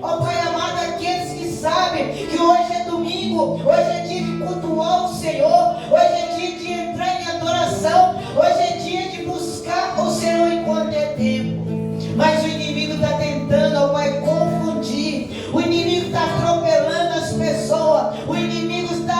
ó Pai amado, aqueles que sabem que hoje é domingo, hoje é dia de cultuar o Senhor, hoje é dia de entrar em adoração, hoje é dia de buscar o Senhor enquanto é tempo. Mas o inimigo está tentando, ó Pai, confundir, o inimigo está atropelando as pessoas, o inimigo está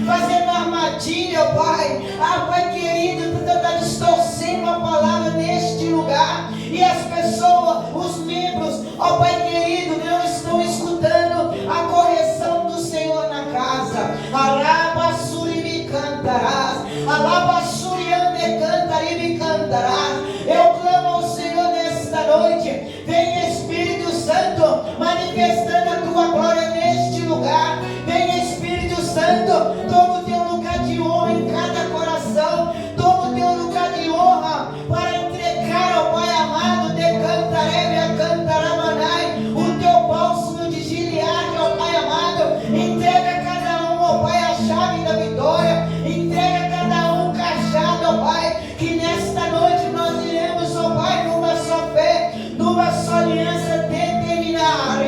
fazendo armadilha, ó Pai. Pai querido, está distorcendo a palavra neste lugar, e as pessoas, os membros, ó Pai querido, não estão escutando a correção do Senhor na casa. Alabassuri me cantarás, alabassuri ande cantari me cantarás. Eu clamo ao Senhor nesta noite, vem Espírito Santo manifestando a tua glória neste lugar. Vem Espírito Santo, toma o teu lugar de honra em cada coração, toma o teu lugar de honra para entregar ao Pai amado, de cantaré, cantaramanai, o teu bálsamo de Gileade, ó Pai amado. Entrega a cada um, ó Pai, a chave da vitória, entrega a cada um o cajado, ó Pai, que nesta noite nós iremos, ó Pai, numa só fé, numa só aliança determinar,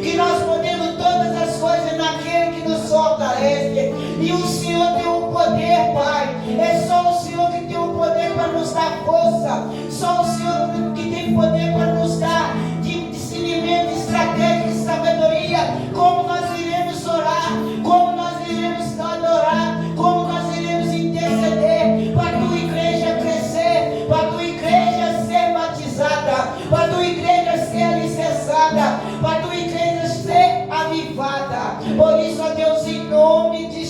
que nós podemos todas as coisas naquele que nos fortalece. E o Senhor tem o poder, Pai. É só o Senhor que tem o poder para nos dar força, só o Senhor que tem poder para nos dar discernimento, estratégia e sabedoria. Como nós iremos orar, como nós iremos adorar, como nós iremos interceder para a tua igreja crescer, para a tua igreja ser batizada, para a tua igreja ser alicerçada, para a tua igreja ser avivada. Por isso, ó Deus, em nome de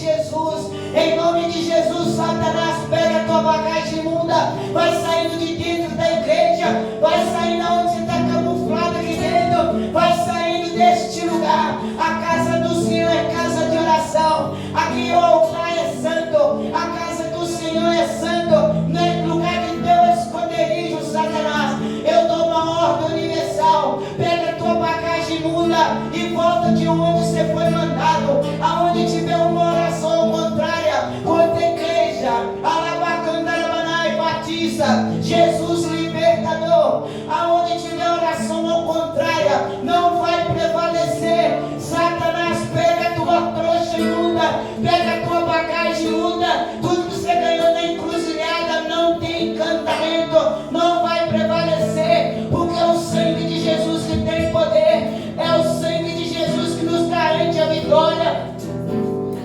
Jesus, Satanás, pega a tua bagagem imunda, vai saindo de dentro da igreja, vai saindo onde você está camuflado aqui dentro, vai saindo deste lugar. A casa do Senhor é casa de oração, aqui o altar é santo, a casa do Senhor é santo, não é lugar de teu esconderijo, Satanás. Eu dou uma ordem universal, pega a tua bagagem imunda e volta de onde você foi mandado. Aonde tiver uma oração contrária contra a igreja, alabacandarabanai, batiza, Jesus libertador. Aonde tiver oração ao contrária, não vai prevalecer. Satanás, pega a tua trouxa imunda, pega a tua bagagem imunda, tudo que você ganhou na encruzilhada não tem encantamento, não vai prevalecer, porque é o sangue de Jesus que tem poder, é o sangue de Jesus que nos garante a vitória.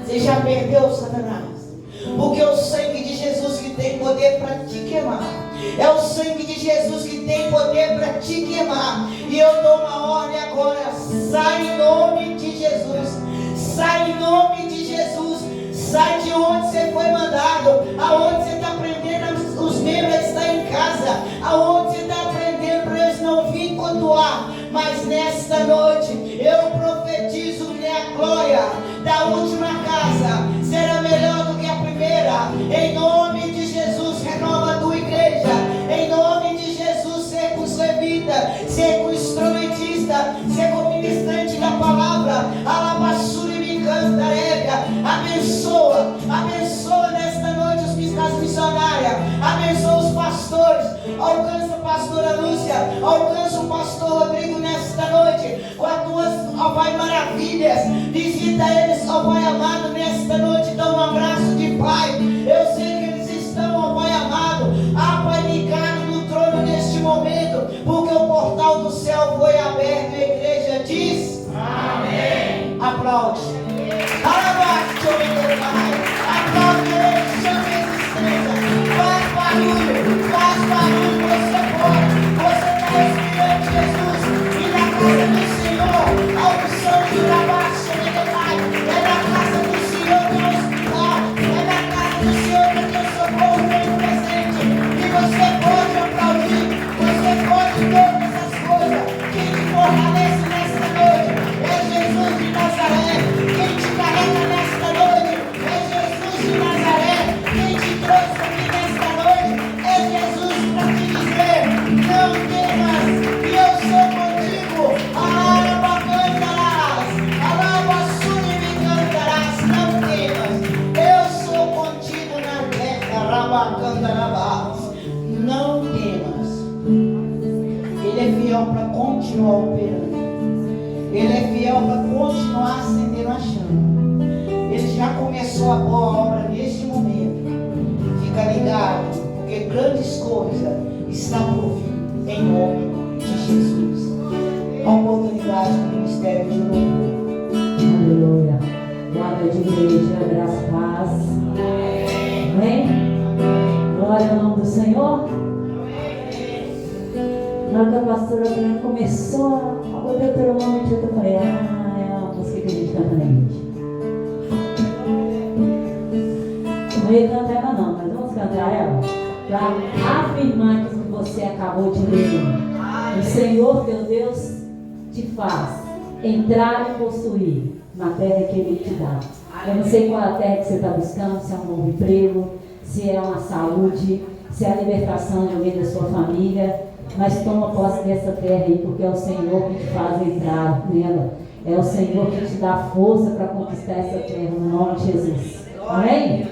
Você já perdeu, Satanás? Porque é o sangue de Jesus que tem poder para te queimar. É o sangue de Jesus que tem poder para te queimar. E eu dou uma ordem agora: sai em nome de Jesus, sai em nome de Jesus, sai de onde você foi mandado, aonde você está aprendendo os membros a estar em casa, aonde você está aprendendo para eles não virem cultuar. Mas nesta noite eu profetizo que a glória da última casa será melhor do que a primeira. Em nome de Jesus, renova a tua igreja. Em nome de Jesus, ser com levita, ser com instrumentista, ser com ministrante da palavra. Alabassuri me cantarega. Abençoa, abençoa nesta noite as missionárias, abençoa os pastores. Alcança a pastora Lúcia, alcança o pastor Rodrigo nesta noite com as tuas, ó Pai, maravilhas. Visita eles, ó Pai amado, nesta noite. Dá um abraço de Pai. Eu sei que eles estão, ó Pai amado, Pai, ligados no trono neste momento, porque o portal do céu foi aberto. A igreja diz amém. Aplaude. Aplaude ele, chama a existência. Faz barulho, você pode. Você está respirando Jesus. E na casa do Senhor, a unção de trabalho, é na casa do Senhor que é o hospital, é na casa do Senhor que o teu socorro vem presente. E você pode aplaudir, você pode todas as coisas. Quem te fortalece nesta noite é Jesus de Nazaré. Quem te carrega nesta noite é Jesus de Nazaré. Quem te trouxe aqui nesta noite é Jesus para te dizer: não temas, que eu sou contigo. Alabacantarás, alabassuri me cantarás. Não temas, eu sou contigo na terra. Alabacantarás. Não temas. Ele é fiel para continuar operando. Ele é fiel para continuar acendendo a chama. Ele já começou a boa obra neste momento. Fica ligado, porque grandes coisas estão por vir em nome de Jesus. A oportunidade do ministério de louvor. Aleluia. Boa noite, igreja. Graça e paz. Amém? Glória ao nome do Senhor. Na hora que a pastora começou a botar o teu nome, eu falei, é uma música que a gente canta na igreja. Não ia cantar ela não, mas vamos cantar ela para afirmar que você acabou de ler. O Senhor teu Deus te faz entrar e possuir na terra que Ele te dá. Eu não sei qual é a terra que você está buscando, se é um novo emprego, se é uma saúde, se é a libertação de alguém da sua família, mas toma posse dessa terra aí, porque é o Senhor que te faz entrar nela. É o Senhor que te dá força para conquistar essa terra, no nome de Jesus. Amém?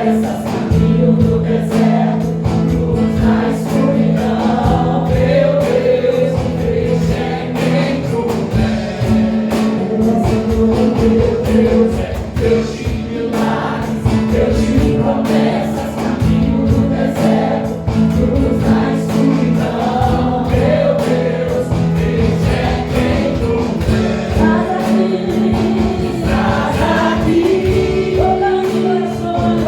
promessas, caminho no deserto, luz na escuridão. Meu Deus, Deus é quem tu és. Meu Deus é Deus de milagres, Deus de promessas, caminho no deserto, luz na escuridão. Meu Deus, Deus é quem tu és. Traz aqui, tocando corações,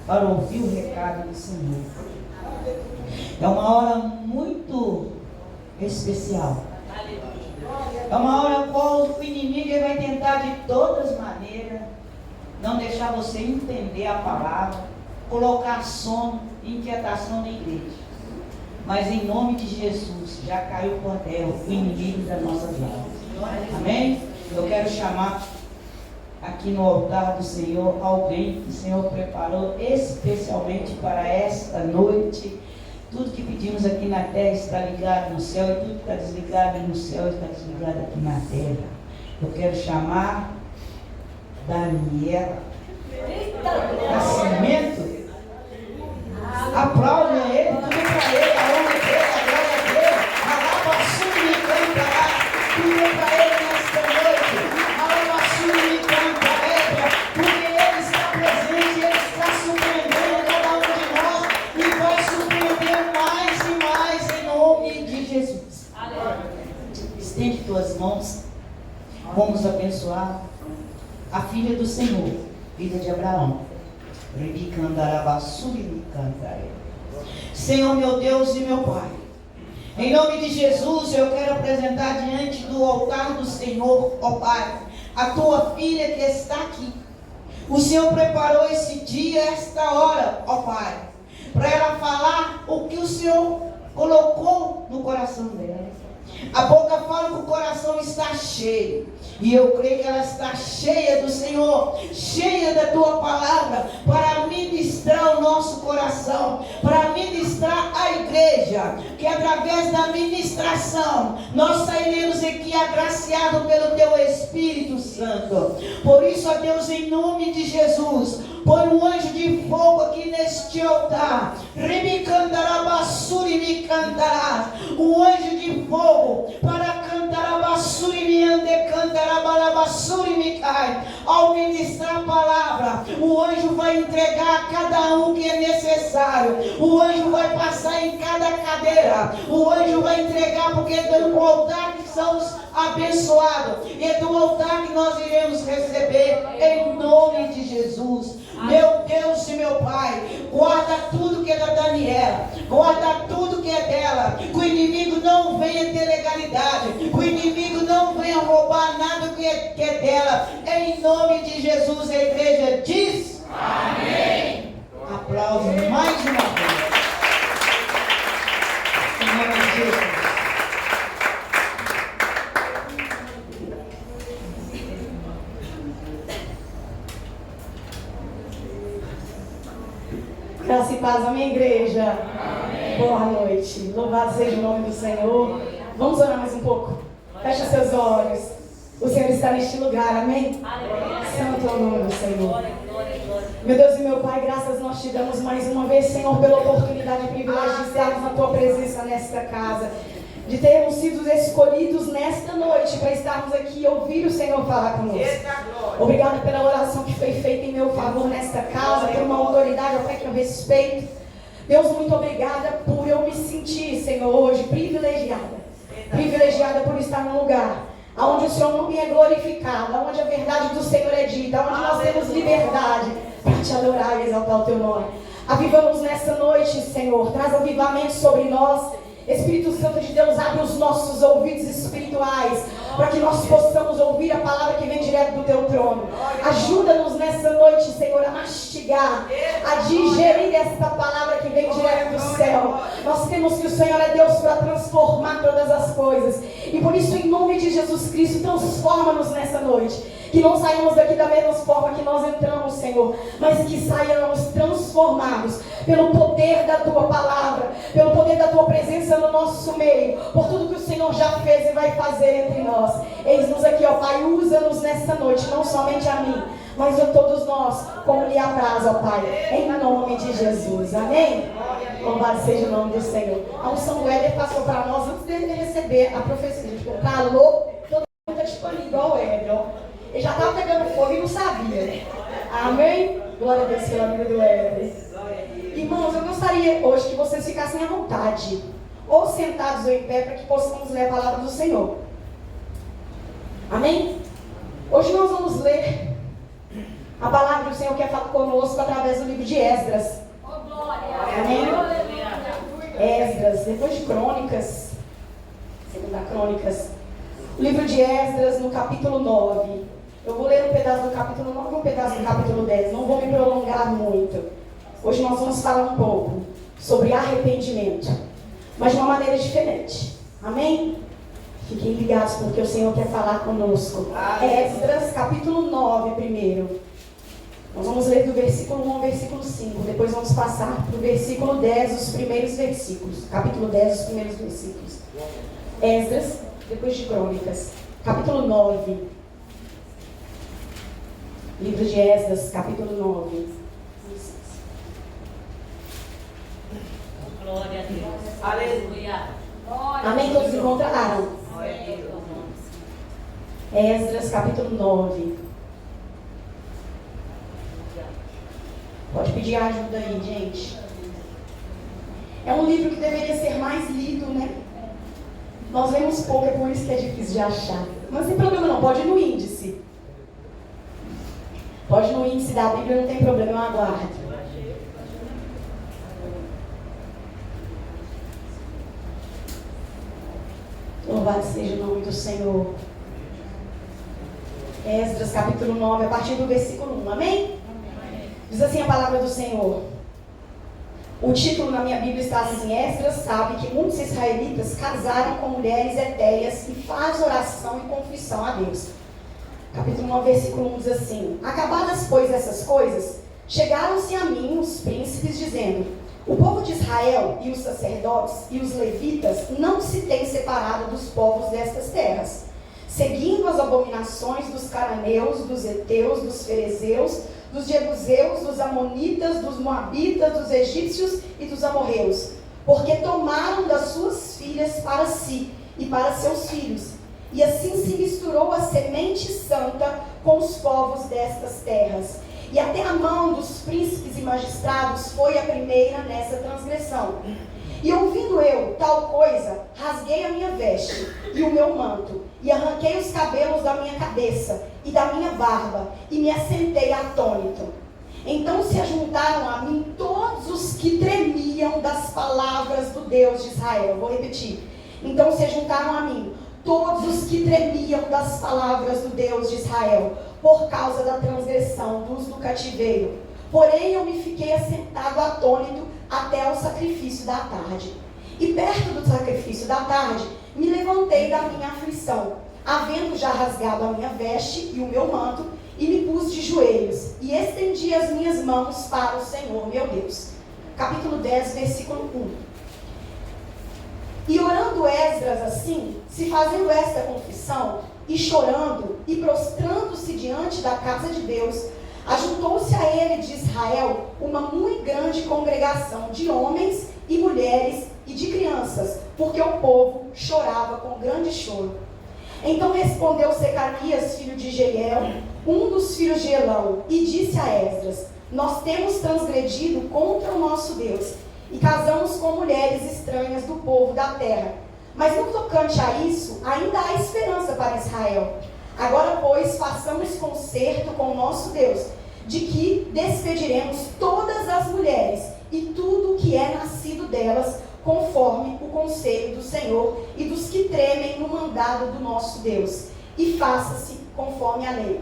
Para ouvir o recado do Senhor. É uma hora muito especial. É uma hora qual o inimigo vai tentar de todas as maneiras não deixar você entender a palavra, colocar sono e inquietação na igreja. Mas em nome de Jesus, já caiu por terra o inimigo das nossas vidas. Amém? Eu quero chamar aqui no altar do Senhor alguém que o Senhor preparou especialmente para esta noite. Tudo que pedimos aqui na terra está ligado no céu, e tudo que está desligado no céu está desligado aqui na terra. Eu quero chamar Daniela Nascimento. Aplaude a ele, tudo para ele, a honra dele, a glória dele. Alabaçu me cantará, tudo para ele nesta noite. Alabaçu me cantará, porque ele está presente, ele está surpreendendo cada um de nós e vai surpreender mais e mais em nome de Jesus. Estende tuas mãos, vamos abençoar a filha do Senhor, filha de Abraão. Senhor, meu Deus e meu Pai, em nome de Jesus, eu quero apresentar diante do altar do Senhor, ó Pai, a tua filha que está aqui. O Senhor preparou esse dia, esta hora, ó Pai, para ela falar o que o Senhor colocou no coração dela. A boca fala que o coração está cheio, e eu creio que ela está cheia do Senhor, cheia da tua palavra, para ministrar o nosso coração, para ministrar a igreja, que através da ministração nós sairemos aqui agraciados pelo teu Espírito Santo. Por isso, ó Deus, em nome de Jesus, põe um anjo de fogo aqui neste altar. Um anjo de fogo para cantar a basura e me ande cantar a basura e me cai. Ao ministrar a palavra, o anjo vai entregar a cada um que é necessário. O anjo vai passar em cada cadeira. O anjo vai entregar, porque do altar que somos abençoados, e é do altar que nós iremos receber em nome de Jesus. Meu Deus e meu Pai, guarda tudo que é da Daniela, guarda tudo que é dela, que o inimigo não venha ter legalidade, que o inimigo não venha roubar nada que é dela, em nome de Jesus. A igreja diz amém. Aplausos mais uma vez, em nome de Jesus. Graça e paz, amém, igreja? Amém. Boa noite, louvado seja o nome do Senhor. Vamos orar mais um pouco? Fecha seus olhos. O Senhor está neste lugar, amém? Amém. Santo é o nome do Senhor. Meu Deus e meu Pai, graças nós te damos mais uma vez, Senhor, pela oportunidade e privilégio de estarmos na tua presença nesta casa, de termos sido escolhidos nesta noite para estarmos aqui e ouvir o Senhor falar conosco. Obrigado pela oração que foi feita em meu favor nesta casa, por uma autoridade até que eu respeito. Deus, muito obrigada por eu me sentir, Senhor, hoje privilegiada por estar num lugar onde o Seu nome é glorificado, onde a verdade do Senhor é dita, onde nós temos liberdade para te adorar e exaltar o teu nome. Avivamos nesta noite, Senhor, traz avivamento sobre nós. Espírito Santo de Deus, abre os nossos ouvidos espirituais para que nós possamos ouvir a palavra que vem direto do teu trono. Ajuda-nos nessa noite, Senhor, a mastigar, a digerir esta palavra que vem direto do céu. Nós temos que o Senhor é Deus para transformar todas as coisas, e por isso, em nome de Jesus Cristo, transforma-nos nessa noite. Que não saiamos daqui da mesma forma que nós entramos, Senhor, mas que saiamos transformados pelo poder da tua palavra. presença no nosso meio, por tudo que o Senhor já fez e vai fazer entre nós. Eis-nos aqui, ó Pai, usa-nos nesta noite, não somente a mim, mas a todos nós, como lhe apraz, ó Pai, em nome de Jesus, amém? Louvado seja o nome do Senhor. A unção do Éder passou para nós antes dele receber a profecia. Ele ficou calor, todo mundo está tipo ali, igual o Éder, ó. Ele já estava pegando fogo e não sabia. Amém? Glória a Deus pela vida do Éder. Irmãos, eu gostaria hoje que vocês ficassem à vontade, ou sentados ou em pé, para que possamos ler a palavra do Senhor. Amém? Hoje nós vamos ler a palavra do Senhor que é falada conosco através do livro de Esdras. Amém? Esdras, depois de Crônicas, segunda Crônicas, o livro de Esdras no capítulo 9. Eu vou ler um pedaço do capítulo 9 e um pedaço do capítulo 10, não vou me prolongar muito. Hoje nós vamos falar um pouco sobre arrependimento, mas de uma maneira diferente. Amém? Fiquem ligados porque o Senhor quer falar conosco. Esdras, capítulo 9 primeiro. Nós vamos ler do versículo 1 ao versículo 5. Depois vamos passar para o versículo 10, os primeiros versículos. Capítulo 10, os primeiros versículos. Esdras, depois de Crônicas. Capítulo 9. Livro de Esdras, capítulo 9. Glória a Deus. Aleluia. Amém? Todos encontraram? Esdras, capítulo 9. Pode pedir ajuda aí, gente. É um livro que deveria ser mais lido, né? Nós lemos pouco, é por isso que é difícil de achar. Mas não tem problema não, pode ir no índice. Pode ir no índice da Bíblia, não tem problema, eu aguardo. Louvado seja o nome do Senhor. Esdras, capítulo 9, a partir do versículo 1, amém? Diz assim a palavra do Senhor. O título na minha Bíblia está assim: Esdras sabe que muitos israelitas casaram com mulheres etéreas e faz oração e confissão a Deus. Capítulo 9, versículo 1 diz assim: Acabadas, pois, essas coisas, chegaram-se a mim os príncipes, dizendo: O povo de Israel e os sacerdotes e os levitas não se têm separado dos povos destas terras, seguindo as abominações dos cananeus, dos heteus, dos ferezeus, dos jebuseus, dos amonitas, dos moabitas, dos egípcios e dos amorreus, porque tomaram das suas filhas para si e para seus filhos, e assim se misturou a semente santa com os povos destas terras. E até a mão dos príncipes e magistrados foi a primeira nessa transgressão. E ouvindo eu tal coisa, rasguei a minha veste e o meu manto, e arranquei os cabelos da minha cabeça e da minha barba, e me assentei atônito. Então se ajuntaram a mim todos os que tremiam das palavras do Deus de Israel. Vou repetir. Então se ajuntaram a mim todos os que tremiam das palavras do Deus de Israel, por causa da transgressão dos do cativeiro. Porém eu me fiquei assentado atônito até o sacrifício da tarde. E perto do sacrifício da tarde, me levantei da minha aflição, havendo já rasgado a minha veste e o meu manto, e me pus de joelhos, e estendi as minhas mãos para o Senhor, meu Deus. Capítulo 10, versículo 1. E orando Esdras assim, se fazendo esta confissão, e chorando, e prostrando-se diante da casa de Deus, ajuntou-se a ele de Israel uma muito grande congregação de homens e mulheres e de crianças, porque o povo chorava com grande choro. Então respondeu Secanias, filho de Jeiel, um dos filhos de Elão, e disse a Esdras: Nós temos transgredido contra o nosso Deus, e casamos com mulheres estranhas do povo da terra. Mas no tocante a isso, ainda há esperança para Israel. Agora, pois, façamos concerto com o nosso Deus, de que despediremos todas as mulheres e tudo o que é nascido delas, conforme o conselho do Senhor e dos que tremem no mandado do nosso Deus, e faça-se conforme a lei.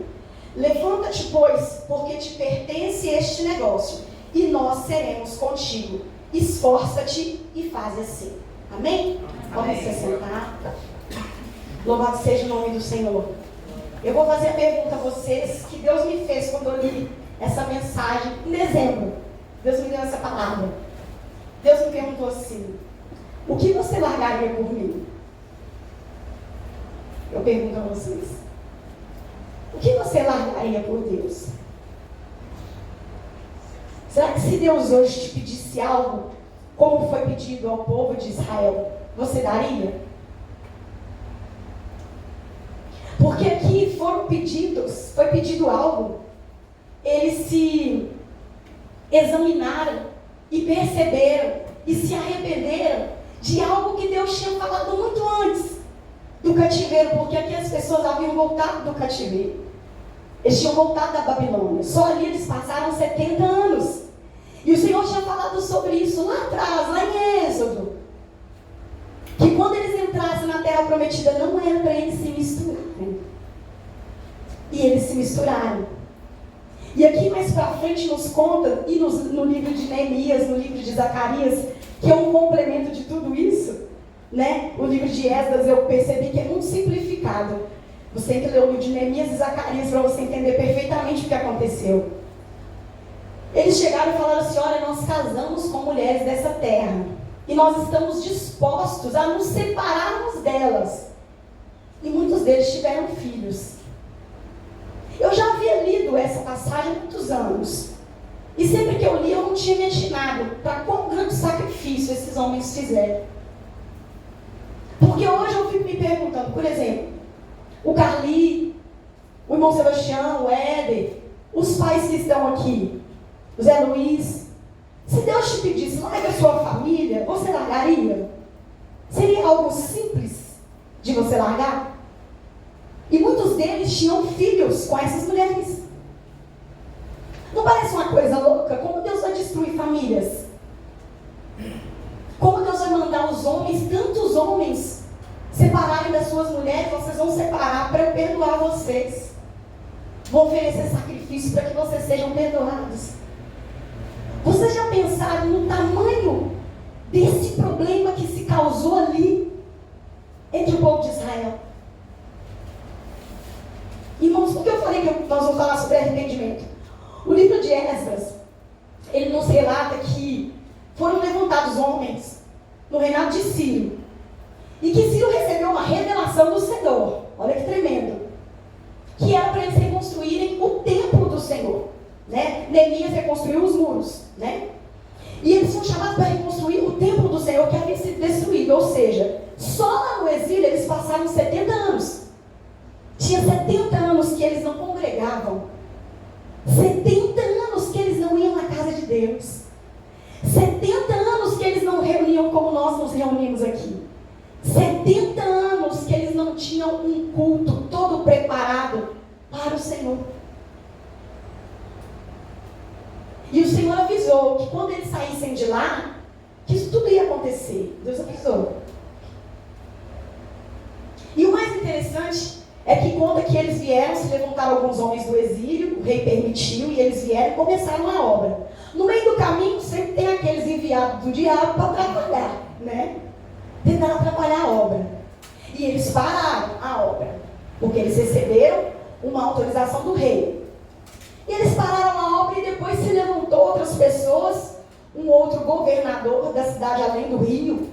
Levanta-te, pois, porque te pertence este negócio, e nós seremos contigo. Esforça-te e faz assim. Amém? Vamos se sentar. Louvado seja o nome do Senhor. Eu vou fazer a pergunta a vocês que Deus me fez quando eu li essa mensagem em dezembro. Deus me deu essa palavra. Deus me perguntou assim: O que você largaria por mim? Eu pergunto a vocês. O que você largaria por Deus? Será que se Deus hoje te pedisse algo, como foi pedido ao povo de Israel, você daria? Porque aqui foi pedido algo, eles se examinaram e perceberam e se arrependeram de algo que Deus tinha falado muito antes do cativeiro, porque aqui as pessoas haviam voltado do cativeiro. Eles tinham voltado da Babilônia. Só ali eles passaram 70 anos. E o Senhor tinha falado sobre isso lá atrás, lá em Êxodo. Que quando eles entrassem na terra prometida, não era para eles se misturarem. E eles se misturaram. E aqui mais para frente nos conta, e no livro de Neemias, no livro de Zacarias, que é um complemento de tudo isso, né? O livro de Esdras eu percebi que é muito simplificado. Você tem que ler o livro de Neemias e Zacarias para você entender perfeitamente o que aconteceu. Eles chegaram e falaram assim: olha, nós casamos com mulheres dessa terra e nós estamos dispostos a nos separarmos delas. E muitos deles tiveram filhos. Eu já havia lido essa passagem há muitos anos. E sempre que eu li, eu não tinha me atinado para quão grande sacrifício esses homens fizeram. Porque hoje eu fico me perguntando, por exemplo, o Carli, o irmão Sebastião, o Éder, os pais que estão aqui, o Zé Luiz, se Deus te pedisse, larga a sua família, você largaria? Seria algo simples de você largar? E muitos deles tinham filhos com essas mulheres. Não parece uma coisa louca? Como Deus vai destruir famílias? Como Deus vai mandar os homens, tantos homens, separarem das suas mulheres? Vocês vão separar para eu perdoar vocês. Vou oferecer sacrifício para que vocês sejam perdoados. Vocês já pensaram no tamanho desse problema que se causou ali entre o povo de Israel? Irmãos, por que eu falei que nós vamos falar sobre arrependimento? O livro de Esdras, ele nos relata que foram levantados homens no reinado de Ciro. E que Ciro recebeu uma revelação do Senhor. Olha que tremendo. Que era para eles reconstruírem o templo do Senhor. Né? Neemias reconstruiu os muros. Né? E eles foram chamados para reconstruir o templo do Senhor que havia sido destruído. Ou seja, só lá no exílio eles passaram 70 anos. Tinha 70 anos que eles não congregavam. 70 anos que eles não iam na casa de Deus. 70 anos que eles não reuniam como nós nos reunimos aqui. 70 anos que eles não tinham um culto todo preparado para o Senhor. E o Senhor avisou que quando eles saíssem de lá, que isso tudo ia acontecer. Deus avisou. E o mais interessante é que conta que eles vieram, se levantaram alguns homens do exílio, o rei permitiu, e eles vieram e começaram a obra. No meio do caminho sempre tem aqueles enviados do diabo para atrapalhar, né? Tentaram atrapalhar a obra. E eles pararam a obra, porque eles receberam uma autorização do rei. E eles pararam a obra e depois se levantou outras pessoas, um outro governador da cidade além do rio,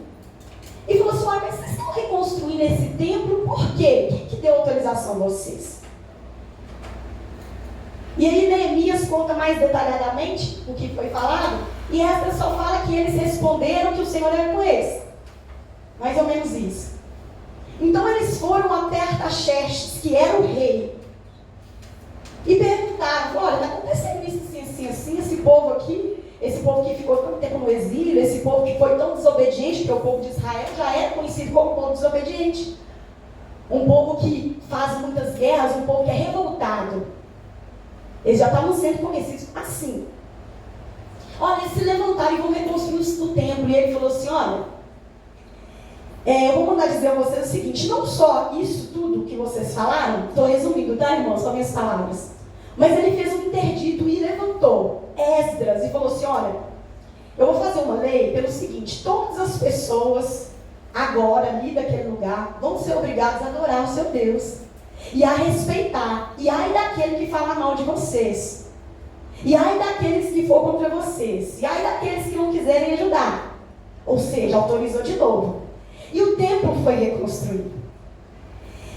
e falou assim: olha, mas vocês estão reconstruindo esse templo por quê? Quem que deu autorização a vocês? E aí Neemias conta mais detalhadamente o que foi falado, e Esdras só fala que eles responderam que o Senhor era com eles. Mais ou menos isso. Então eles foram até Artaxerxes, que era o rei, e perguntaram: olha, está acontecendo isso assim, esse povo aqui, esse povo que ficou tanto tempo no exílio, esse povo que foi tão desobediente, porque o povo de Israel já era conhecido como povo desobediente. Um povo que faz muitas guerras, um povo que é revoltado. Eles já estavam sendo conhecidos assim. Olha, eles se levantaram e vão reconstruir o templo. E ele falou assim: olha, eu vou mandar dizer a vocês o seguinte: não só isso tudo que vocês falaram, estou resumindo, tá, irmãos, com as minhas palavras, mas ele fez um interdito e levantou Esdras e falou assim: olha, eu vou fazer uma lei pelo seguinte: todas as pessoas agora ali daquele lugar vão ser obrigadas a adorar o seu Deus e a respeitar, e ai daquele que fala mal de vocês, e ai daqueles que for contra vocês, e ai daqueles que não quiserem ajudar. Ou seja, autorizou de novo. E o templo foi reconstruído.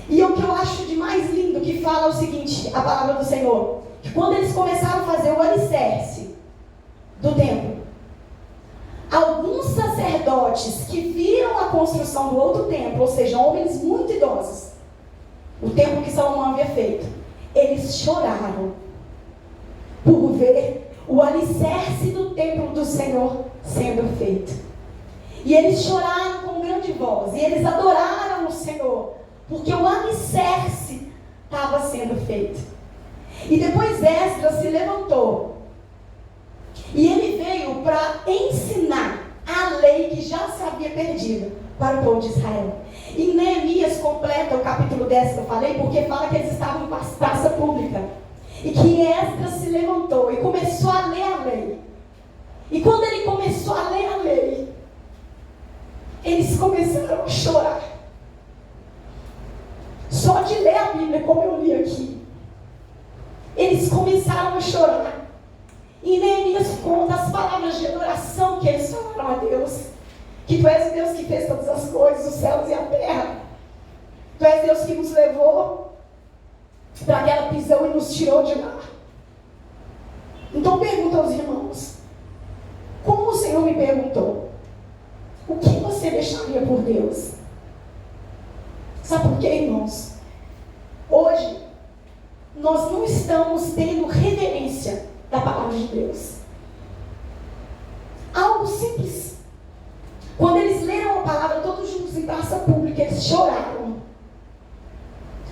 E o que eu acho de mais lindo que fala é o seguinte, a palavra do Senhor, que quando eles começaram a fazer o alicerce do templo, alguns sacerdotes que viram a construção do outro templo, ou seja, homens muito idosos, o templo que Salomão havia feito, eles choraram por ver o alicerce do templo do Senhor sendo feito. E eles choraram com grande voz, e eles adoraram o Senhor, porque o alicerce estava sendo feito. E depois Esdras se levantou, e ele veio para ensinar a lei que já se havia perdido para o povo de Israel. E Neemias completa o capítulo 10 que eu falei, porque fala que eles estavam em praça pública. E que Esdras se levantou e começou a ler a lei. E quando ele começou a ler a lei, eles começaram a chorar. Só de ler a Bíblia, como eu li aqui, eles começaram a chorar. E Neemias conta as palavras de adoração que eles falaram a Deus. Que tu és o Deus que fez todas as coisas, os céus e a terra. Tu és Deus que nos levou para aquela prisão e nos tirou de lá. Então pergunta aos irmãos, como o Senhor me perguntou, o que você deixaria por Deus? Sabe por quê, irmãos? Hoje, nós não estamos tendo reverência da palavra de Deus. Algo simples. Quando eles leram a palavra todos juntos em praça pública, eles choraram.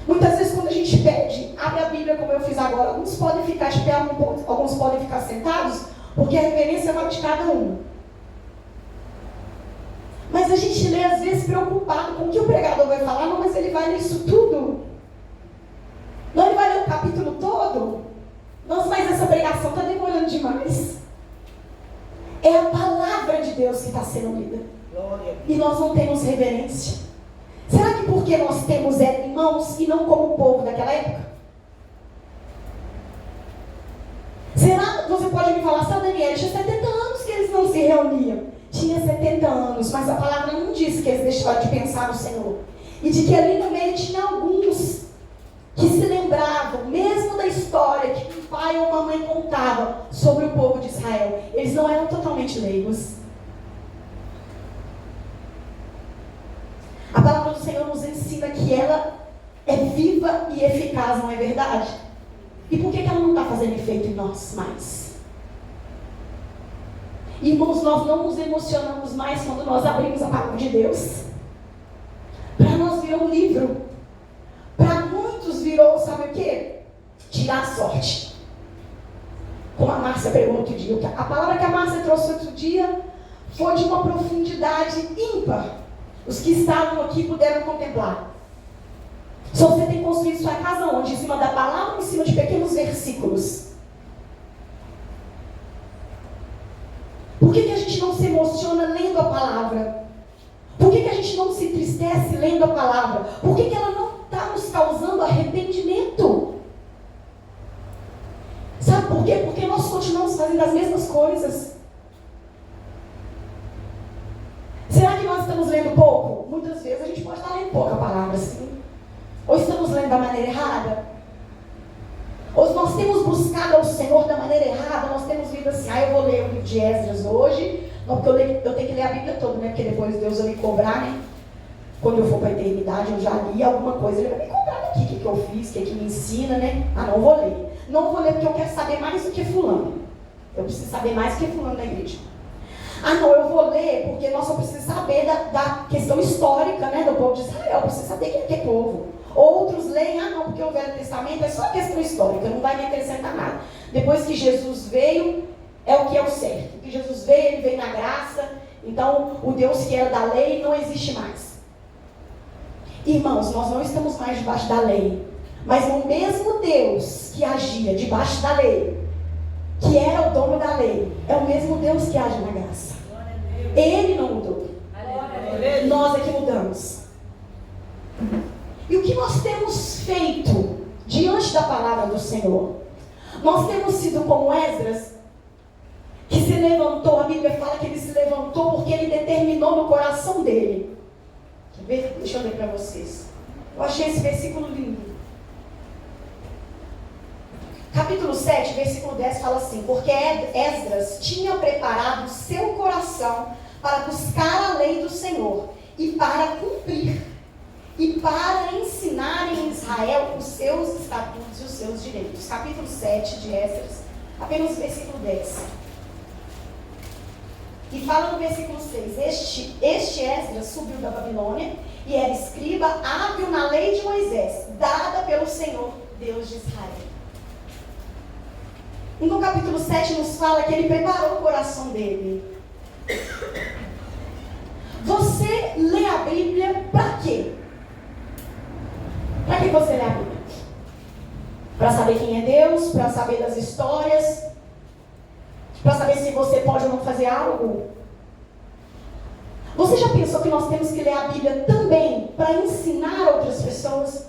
Muitas vezes quando a gente pede, abre a Bíblia como eu fiz agora, alguns podem ficar de pé, alguns podem ficar sentados, porque a reverência vai de cada um. Mas a gente lê às vezes preocupado com o que o pregador vai falar. Não, mas ele vai ler isso tudo? Não, ele vai ler o capítulo todo? Nossa, mas essa pregação está demorando demais. É a palavra de Deus que está sendo lida. E nós não temos reverência. Será que porque nós temos irmãos e não como o povo daquela época? Será que você pode me falar, São Daniel, tinha 70 anos que eles não se reuniam. Tinha 70 anos, mas a palavra não disse que eles deixaram de pensar no Senhor. E de que ali no meio tinha alguns que se lembravam, mesmo da história que um pai ou uma mãe contava sobre o povo de Israel. Eles não eram totalmente leigos. A palavra do Senhor nos ensina que ela é viva e eficaz, não é verdade? E por que ela não está fazendo efeito em nós mais? Irmãos, nós não nos emocionamos mais quando nós abrimos a palavra de Deus. Para nós virou um livro. Para muitos virou, sabe o quê? Tirar a sorte. Como a Márcia pregou outro dia. A palavra que a Márcia trouxe outro dia foi de uma profundidade ímpar. Os que estavam aqui puderam contemplar. Só você tem construído sua casa onde? Em cima da palavra ou em cima de pequenos versículos? Por que a gente não se emociona lendo a palavra? Por que a gente não se entristece lendo a palavra? Por que ela não está nos causando arrependimento? Sabe por quê? Porque nós continuamos fazendo as mesmas coisas. Será que nós estamos lendo pouco? Muitas vezes a gente pode estar lendo pouca palavra, sim. Ou estamos lendo da maneira errada? Ou nós temos buscado ao Senhor da maneira errada? Nós temos lido assim, eu vou ler o livro de Esdras hoje, não, porque eu tenho que ler a Bíblia toda, né? Porque depois Deus vai me cobrar, né? Quando eu for para a eternidade, eu já li alguma coisa, Ele vai me cobrar daqui, o que eu fiz, o que me ensina, né? Não vou ler. Não vou ler porque eu quero saber mais do que fulano. Eu preciso saber mais do que fulano da igreja. Não, eu vou ler porque nós só precisamos saber da questão histórica, né, do povo de Israel. Eu preciso saber quem é que é povo. Outros leem, não, porque o Velho Testamento é só questão histórica, não vai me acrescentar nada. Depois que Jesus veio, é o que é o certo. Que Jesus veio, Ele veio na graça. Então, o Deus que era da lei não existe mais. Irmãos, nós não estamos mais debaixo da lei. Mas o mesmo Deus que agia debaixo da lei, que era o dono da lei, é o mesmo Deus que age na graça. Ele não mudou. Nós é que mudamos. E o que nós temos feito diante da palavra do Senhor? Nós temos sido como Esdras, que se levantou. A Bíblia fala que ele se levantou porque ele determinou coração dele. Quer ver? Deixa eu ler para vocês. Eu achei esse versículo lindo. Capítulo 7, versículo 10 fala assim: porque Esdras tinha preparado seu coração para buscar a lei do Senhor e para cumprir, e para ensinar em Israel os seus estatutos e os seus direitos. Capítulo 7 de Esdras, apenas o versículo 10. E fala no versículo 6: Este Esdras subiu da Babilônia e era escriba hábil na lei de Moisés, dada pelo Senhor, Deus de Israel. E no capítulo 7 nos fala que ele preparou o coração dele. Você lê a Bíblia para quê? Para que você lê a Bíblia? Para saber quem é Deus? Para saber das histórias? Para saber se você pode ou não fazer algo? Você já pensou que nós temos que ler a Bíblia também para ensinar outras pessoas?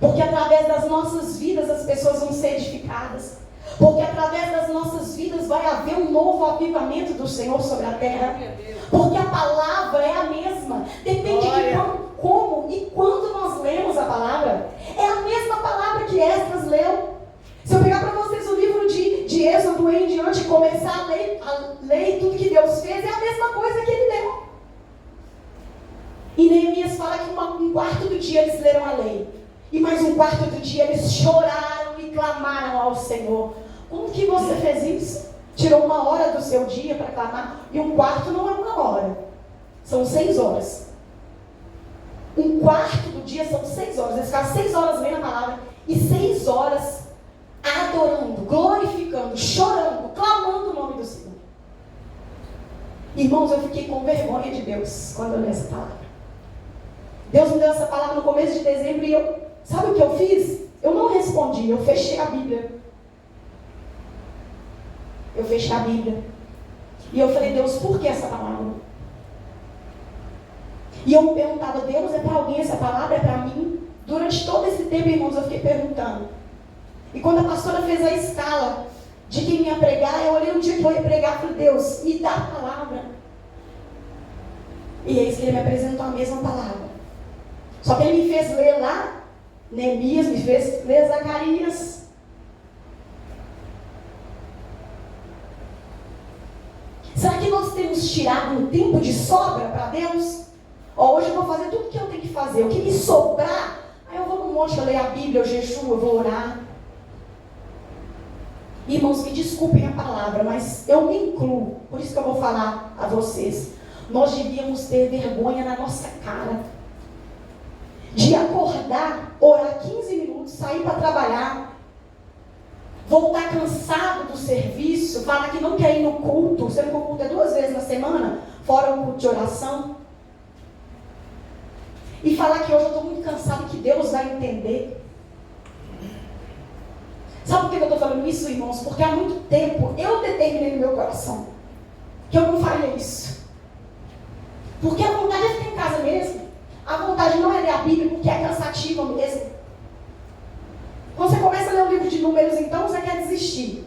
Porque através das nossas vidas as pessoas vão ser edificadas. Porque através das nossas vidas vai haver um novo avivamento do Senhor sobre a terra. Porque a palavra é a mesma. Depende de como e quando nós lemos a palavra. É a mesma palavra que Esdras leu. Se eu pegar para vocês o livro de Êxodo em diante e começar a ler tudo que Deus fez, é a mesma coisa que ele leu. E Neemias fala que um quarto do dia eles leram a lei. E mais um quarto do dia eles choraram e clamaram ao Senhor. Como que você fez isso? Tirou 1 hora do seu dia para clamar? E um quarto não é 1 hora. São 6 horas. Um quarto do dia são 6 horas. Eles ficaram 6 horas lendo a palavra. E 6 horas adorando, glorificando, chorando, clamando o nome do Senhor. Irmãos, eu fiquei com vergonha de Deus quando eu li essa palavra. Deus me deu essa palavra no começo de dezembro e sabe o que eu fiz? Eu não respondi, eu fechei a Bíblia. Eu fechei a Bíblia. E eu falei: Deus, por que essa palavra? E eu me perguntava: Deus, é para alguém essa palavra? É para mim? Durante todo esse tempo, irmãos, eu fiquei perguntando. E quando a pastora fez a escala de quem ia pregar, eu olhei um dia que eu ia pregar e falei: Deus, me dá a palavra. E eis que ele me apresentou a mesma palavra. Só que ele me fez ler lá Neemias, me fez ler Zacarias. Será que nós temos tirado um tempo de sobra para Deus? Hoje eu vou fazer tudo o que eu tenho que fazer. O que me sobrar, aí eu vou no monte, eu leio a Bíblia, eu jejuo, eu vou orar. Irmãos, me desculpem a palavra, mas eu me incluo. Por isso que eu vou falar a vocês. Nós devíamos ter vergonha na nossa cara. De acordar, orar 15 minutos, sair para trabalhar, voltar cansado do serviço, falar que não quer ir no culto, sendo que o culto é 2 vezes na semana, fora o culto de oração, e falar que hoje eu estou muito cansado e que Deus vai entender. Sabe por que eu estou falando isso, irmãos? Porque há muito tempo eu determinei no meu coração que eu não faria isso. Porque a vontade é ficar em casa mesmo. A vontade não é ler a Bíblia porque é cansativa mesmo. Quando você começa a ler o livro de Números, então você quer desistir.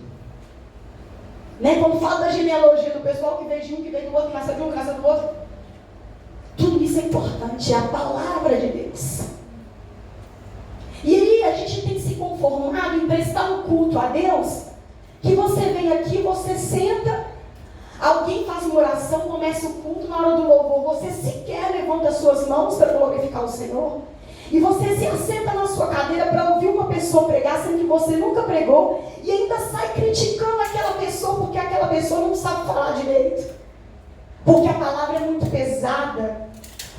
Né? Quando fala da genealogia do pessoal que veio de um, que veio do outro, que nasceu de um, que nasceu do outro. Tudo isso é importante, é a palavra de Deus. E aí a gente tem se conformado em prestar um culto a Deus, que você vem aqui, você senta, alguém faz uma oração, começa o culto, na hora do louvor, você sequer levanta as suas mãos para glorificar o Senhor. E você se assenta na sua cadeira para ouvir uma pessoa pregar, sendo que você nunca pregou, e ainda sai criticando aquela pessoa, porque aquela pessoa não sabe falar direito. Porque a palavra é muito pesada.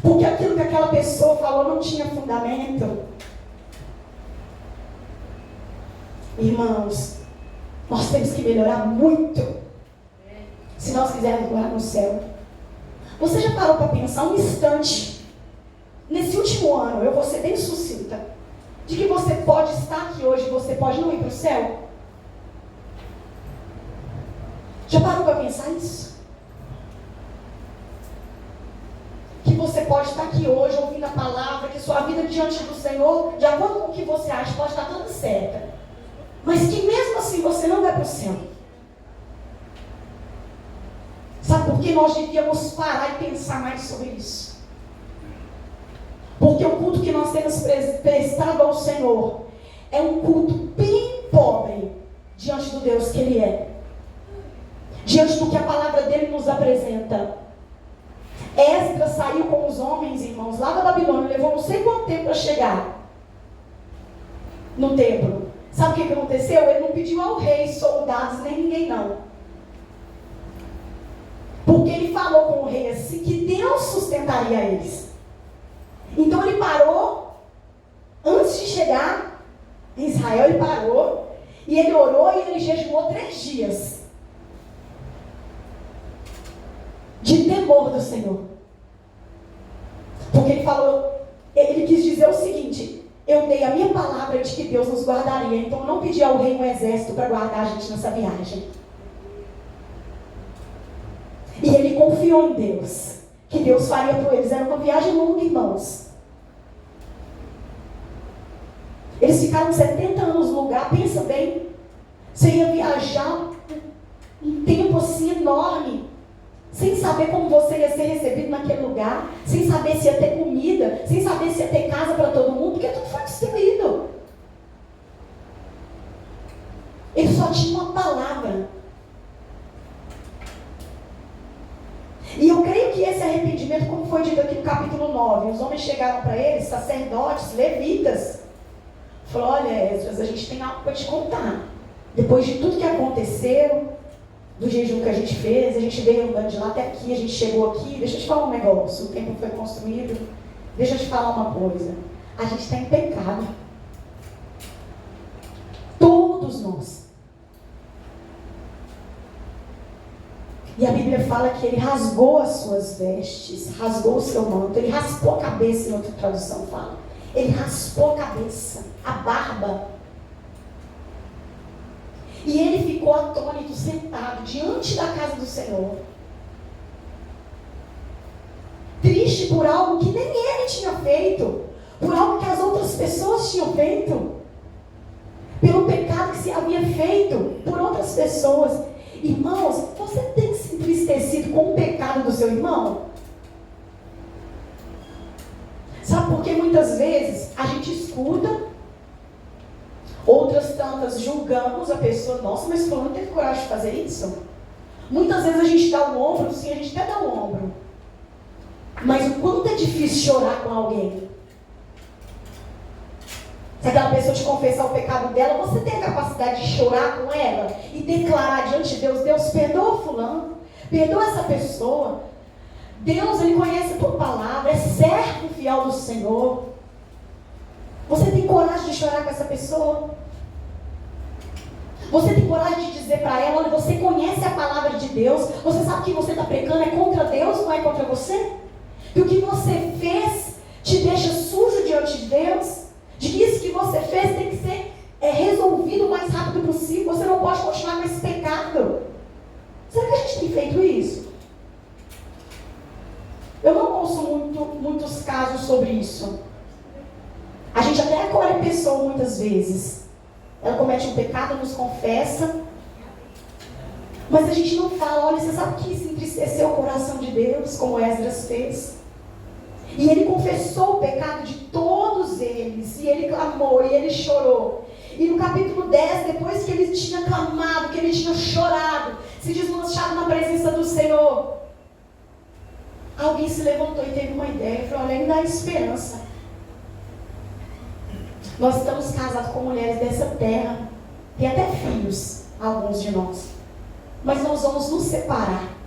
Porque aquilo que aquela pessoa falou não tinha fundamento. Irmãos, nós temos que melhorar muito se nós quisermos morar no céu. Você já parou para pensar um instante, nesse último ano, eu vou ser bem sucinta, de que você pode estar aqui hoje e você pode não ir para o céu? Já parou para pensar isso? Que você pode estar aqui hoje ouvindo a palavra, que sua vida diante do Senhor, de acordo com o que você acha, pode estar toda certa, mas que mesmo assim você não vai para o céu. Sabe por que nós devíamos parar e pensar mais sobre isso? Porque o culto que nós temos prestado ao Senhor é um culto bem pobre diante do Deus que Ele é. Diante do que a palavra dele nos apresenta. Esdras saiu com os homens, irmãos, lá da Babilônia, levou não sei quanto tempo para chegar no templo. Sabe o que aconteceu? Ele não pediu ao rei soldados, nem ninguém não. Porque ele falou com o rei assim, que Deus sustentaria eles. Então ele parou, antes de chegar em Israel, ele parou, e ele orou e ele jejuou 3 dias. De temor do Senhor. Porque ele falou, ele quis dizer o seguinte: eu dei a minha palavra de que Deus nos guardaria, então eu não pedi ao rei um exército para guardar a gente nessa viagem. E ele confiou em Deus, que Deus faria por eles. Era uma viagem longa, irmãos. Eles ficaram 70 anos no lugar, pensa bem. Você ia viajar um tempo assim enorme, sem saber como você ia ser recebido naquele lugar, sem saber se ia ter comida, sem saber se ia ter casa para todo mundo, porque tudo foi destruído. Ele só tinha uma palavra. E eu creio que esse arrependimento, como foi dito aqui no capítulo 9, os homens chegaram para eles, sacerdotes, levitas, falou: olha, Esdras, a gente tem algo para te contar. Depois de tudo que aconteceu, do jejum que a gente fez, a gente veio andando de lá até aqui, a gente chegou aqui, deixa eu te falar um negócio, o templo foi construído, deixa eu te falar uma coisa, a gente está em pecado. Todos nós. E a Bíblia fala que ele rasgou as suas vestes, rasgou o seu manto, ele raspou a cabeça, em outra tradução fala. Ele raspou a cabeça, a barba. E ele ficou atônito, sentado diante da casa do Senhor. Triste por algo que nem ele tinha feito, por algo que as outras pessoas tinham feito, pelo pecado que se havia feito por outras pessoas. Irmãos, você tem se entristecido com o pecado do seu irmão? Sabe por que muitas vezes a gente escuta, outras tantas julgamos a pessoa: nossa, mas fulano teve coragem de fazer isso? Muitas vezes a gente dá o ombro, sim, a gente até dá o ombro. Mas o quanto é difícil chorar com alguém? Se aquela pessoa te confessar o pecado dela, você tem a capacidade de chorar com ela e declarar diante de Deus: Deus, perdoa fulano, perdoa essa pessoa. Deus, Ele conhece a tua palavra, é servo fiel do Senhor. Você tem coragem de chorar com essa pessoa? Você tem coragem de dizer para ela: olha, você conhece a palavra de Deus, você sabe que você está pecando, é contra Deus, não é contra você? Que o que você fez te deixa sujo diante de Deus? De que isso que você fez tem que ser resolvido o mais rápido possível, você não pode continuar com esse pecado. Será que a gente tem feito isso? Eu não ouço muitos casos sobre isso. A gente até acolhe a pessoa muitas vezes. Ela comete um pecado, nos confessa, mas a gente não fala: olha, você sabe que isso entristeceu o coração de Deus, como Esdras fez? E ele confessou o pecado de todos eles, e ele clamou, e ele chorou. E no capítulo 10, depois que ele tinha clamado, que ele tinha chorado, se desmanchado na presença do Senhor, alguém se levantou e teve uma ideia, e falou: olha, ainda há esperança. Nós estamos casados com mulheres dessa terra, tem até filhos, alguns de nós, mas nós vamos nos separar.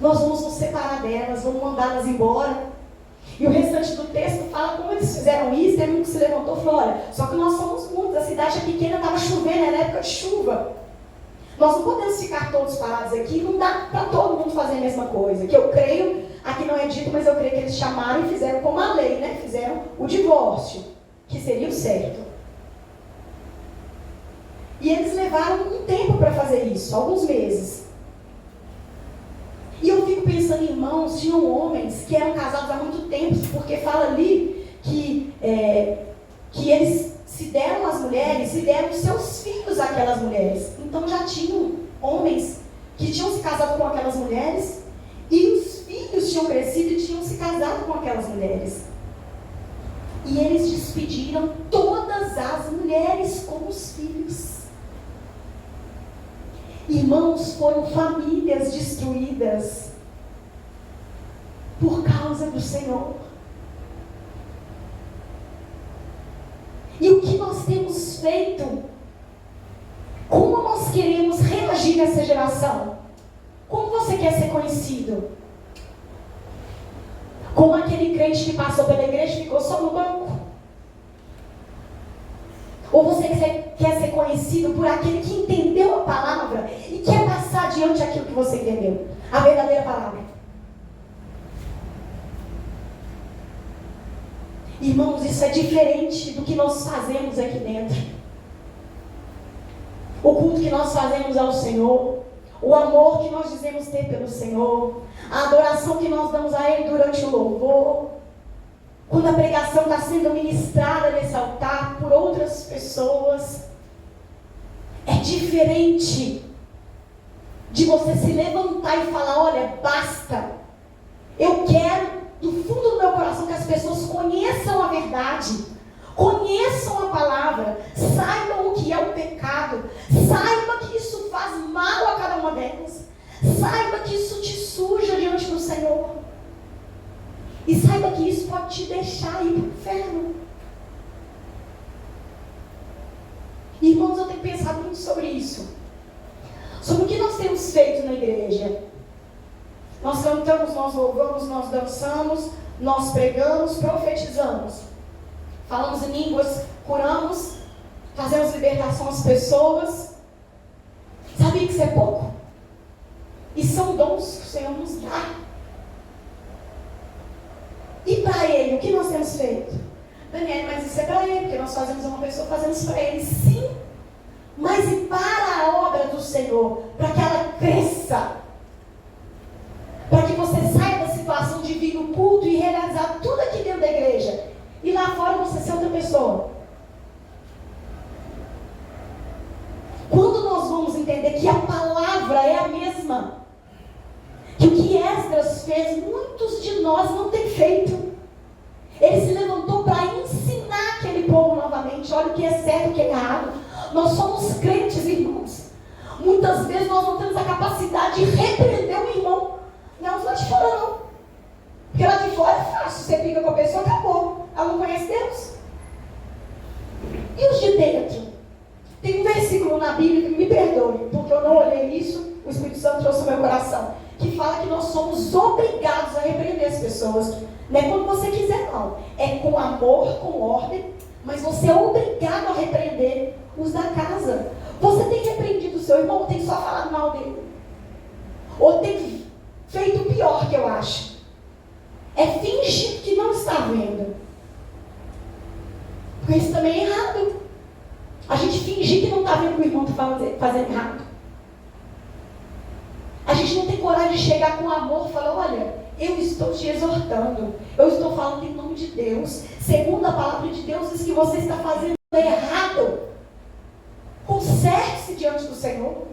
Nós vamos nos separar delas, vamos mandá-las embora. E o restante do texto fala como eles fizeram isso. Teve um que se levantou e falou: olha, só que nós somos muitos, a cidade é pequena, estava chovendo, era época de chuva. Nós não podemos ficar todos parados aqui, não dá para todo mundo fazer a mesma coisa. Que eu creio, aqui não é dito, mas eu creio que eles chamaram e fizeram como a lei, né? Fizeram o divórcio, que seria o certo. E eles levaram um tempo para fazer isso, alguns meses. E eu fico pensando, irmãos, tinham homens que eram casados há muito tempo, porque fala ali que eles se deram às mulheres e deram seus filhos àquelas mulheres. Então já tinham homens que tinham se casado com aquelas mulheres e os filhos tinham crescido e tinham se com aquelas mulheres. E eles despediram todas as mulheres com os filhos. Irmãos, foram famílias destruídas por causa do Senhor. E o que nós temos feito? Como nós queremos reagir nessa geração? Como você quer ser conhecido? Como aquele crente que passou pela igreja e ficou só no banco? Ou você quer ser conhecido por aquele que entendeu a palavra e quer passar adiante aquilo que você entendeu? A verdadeira palavra. Irmãos, isso é diferente do que nós fazemos aqui dentro. O culto que nós fazemos ao Senhor, o amor que nós dizemos ter pelo Senhor, a adoração que nós damos a Ele durante o louvor, quando a pregação está sendo ministrada nesse altar por outras pessoas, é diferente de você se levantar e falar: olha, basta, eu quero do fundo do meu coração que as pessoas conheçam a verdade, conheçam a palavra, saibam o que é o pecado, saibam que isso faz mal a cada uma delas, saiba que isso te suja diante do Senhor, e saiba que isso pode te deixar ir para o inferno. Irmãos, eu tenho pensado muito sobre isso, sobre o que nós temos feito na igreja. Nós cantamos, nós louvamos, nós dançamos, nós pregamos, profetizamos, falamos em línguas, curamos, fazemos libertação às pessoas. Sabia que isso é pouco? E são dons que o Senhor nos dá. E para Ele, o que nós temos feito? Daniel, mas isso é para Ele, porque nós fazemos uma pessoa, fazemos para Ele. Sim, mas e para a obra do Senhor, para que ela cresça, para que você saia da situação de vir no culto e realizar tudo aqui dentro da igreja, e lá fora você ser outra pessoa. Quando nós vamos entender que a palavra é a mesma, que o que Esdras fez, muitos de nós não têm feito. Ele se levantou para ensinar aquele povo novamente: olha o que é certo e o que é errado. Nós somos crentes, irmãos. Muitas vezes nós não temos a capacidade de repreender o irmão. Não, lá de fora não. Porque lá de fora é fácil. Você briga com a pessoa, acabou. Ela não conhece Deus. E os de dentro? Tem um versículo na Bíblia que me perdoe, porque eu não olhei isso, o Espírito Santo trouxe ao meu coração, que fala que nós somos obrigados a repreender as pessoas. Não é quando você quiser, não. É com amor, com ordem, mas você é obrigado a repreender os da casa. Você tem repreendido o seu irmão, ou tem só falado mal dele? Ou tem feito o pior, que eu acho? É fingir que não está vendo. Porque isso também é errado. A gente fingir que não está vendo o que o irmão está fazendo errado. A gente não tem coragem de chegar com amor e falar: olha, eu estou te exortando, eu estou falando em nome de Deus, segundo a palavra de Deus, diz que você está fazendo errado. Conserte-se diante do Senhor.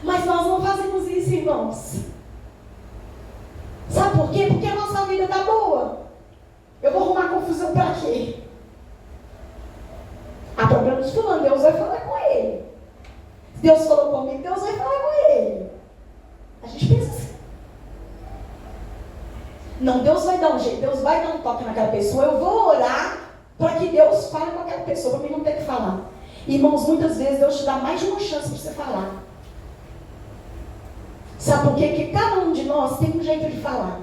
Mas nós não fazemos isso, irmãos. Sabe por quê? Porque a nossa vida está boa. Eu vou arrumar confusão para quê? Há problema de fulano, Deus vai falar com ele. Deus falou comigo, Deus vai falar com ele. A gente pensa assim. Não, Deus vai dar um jeito, Deus vai dar um toque naquela pessoa. Eu vou orar para que Deus fale com aquela pessoa, para mim não ter que falar. Irmãos, muitas vezes Deus te dá mais de uma chance para você falar. Sabe por quê? Porque cada um de nós tem um jeito de falar.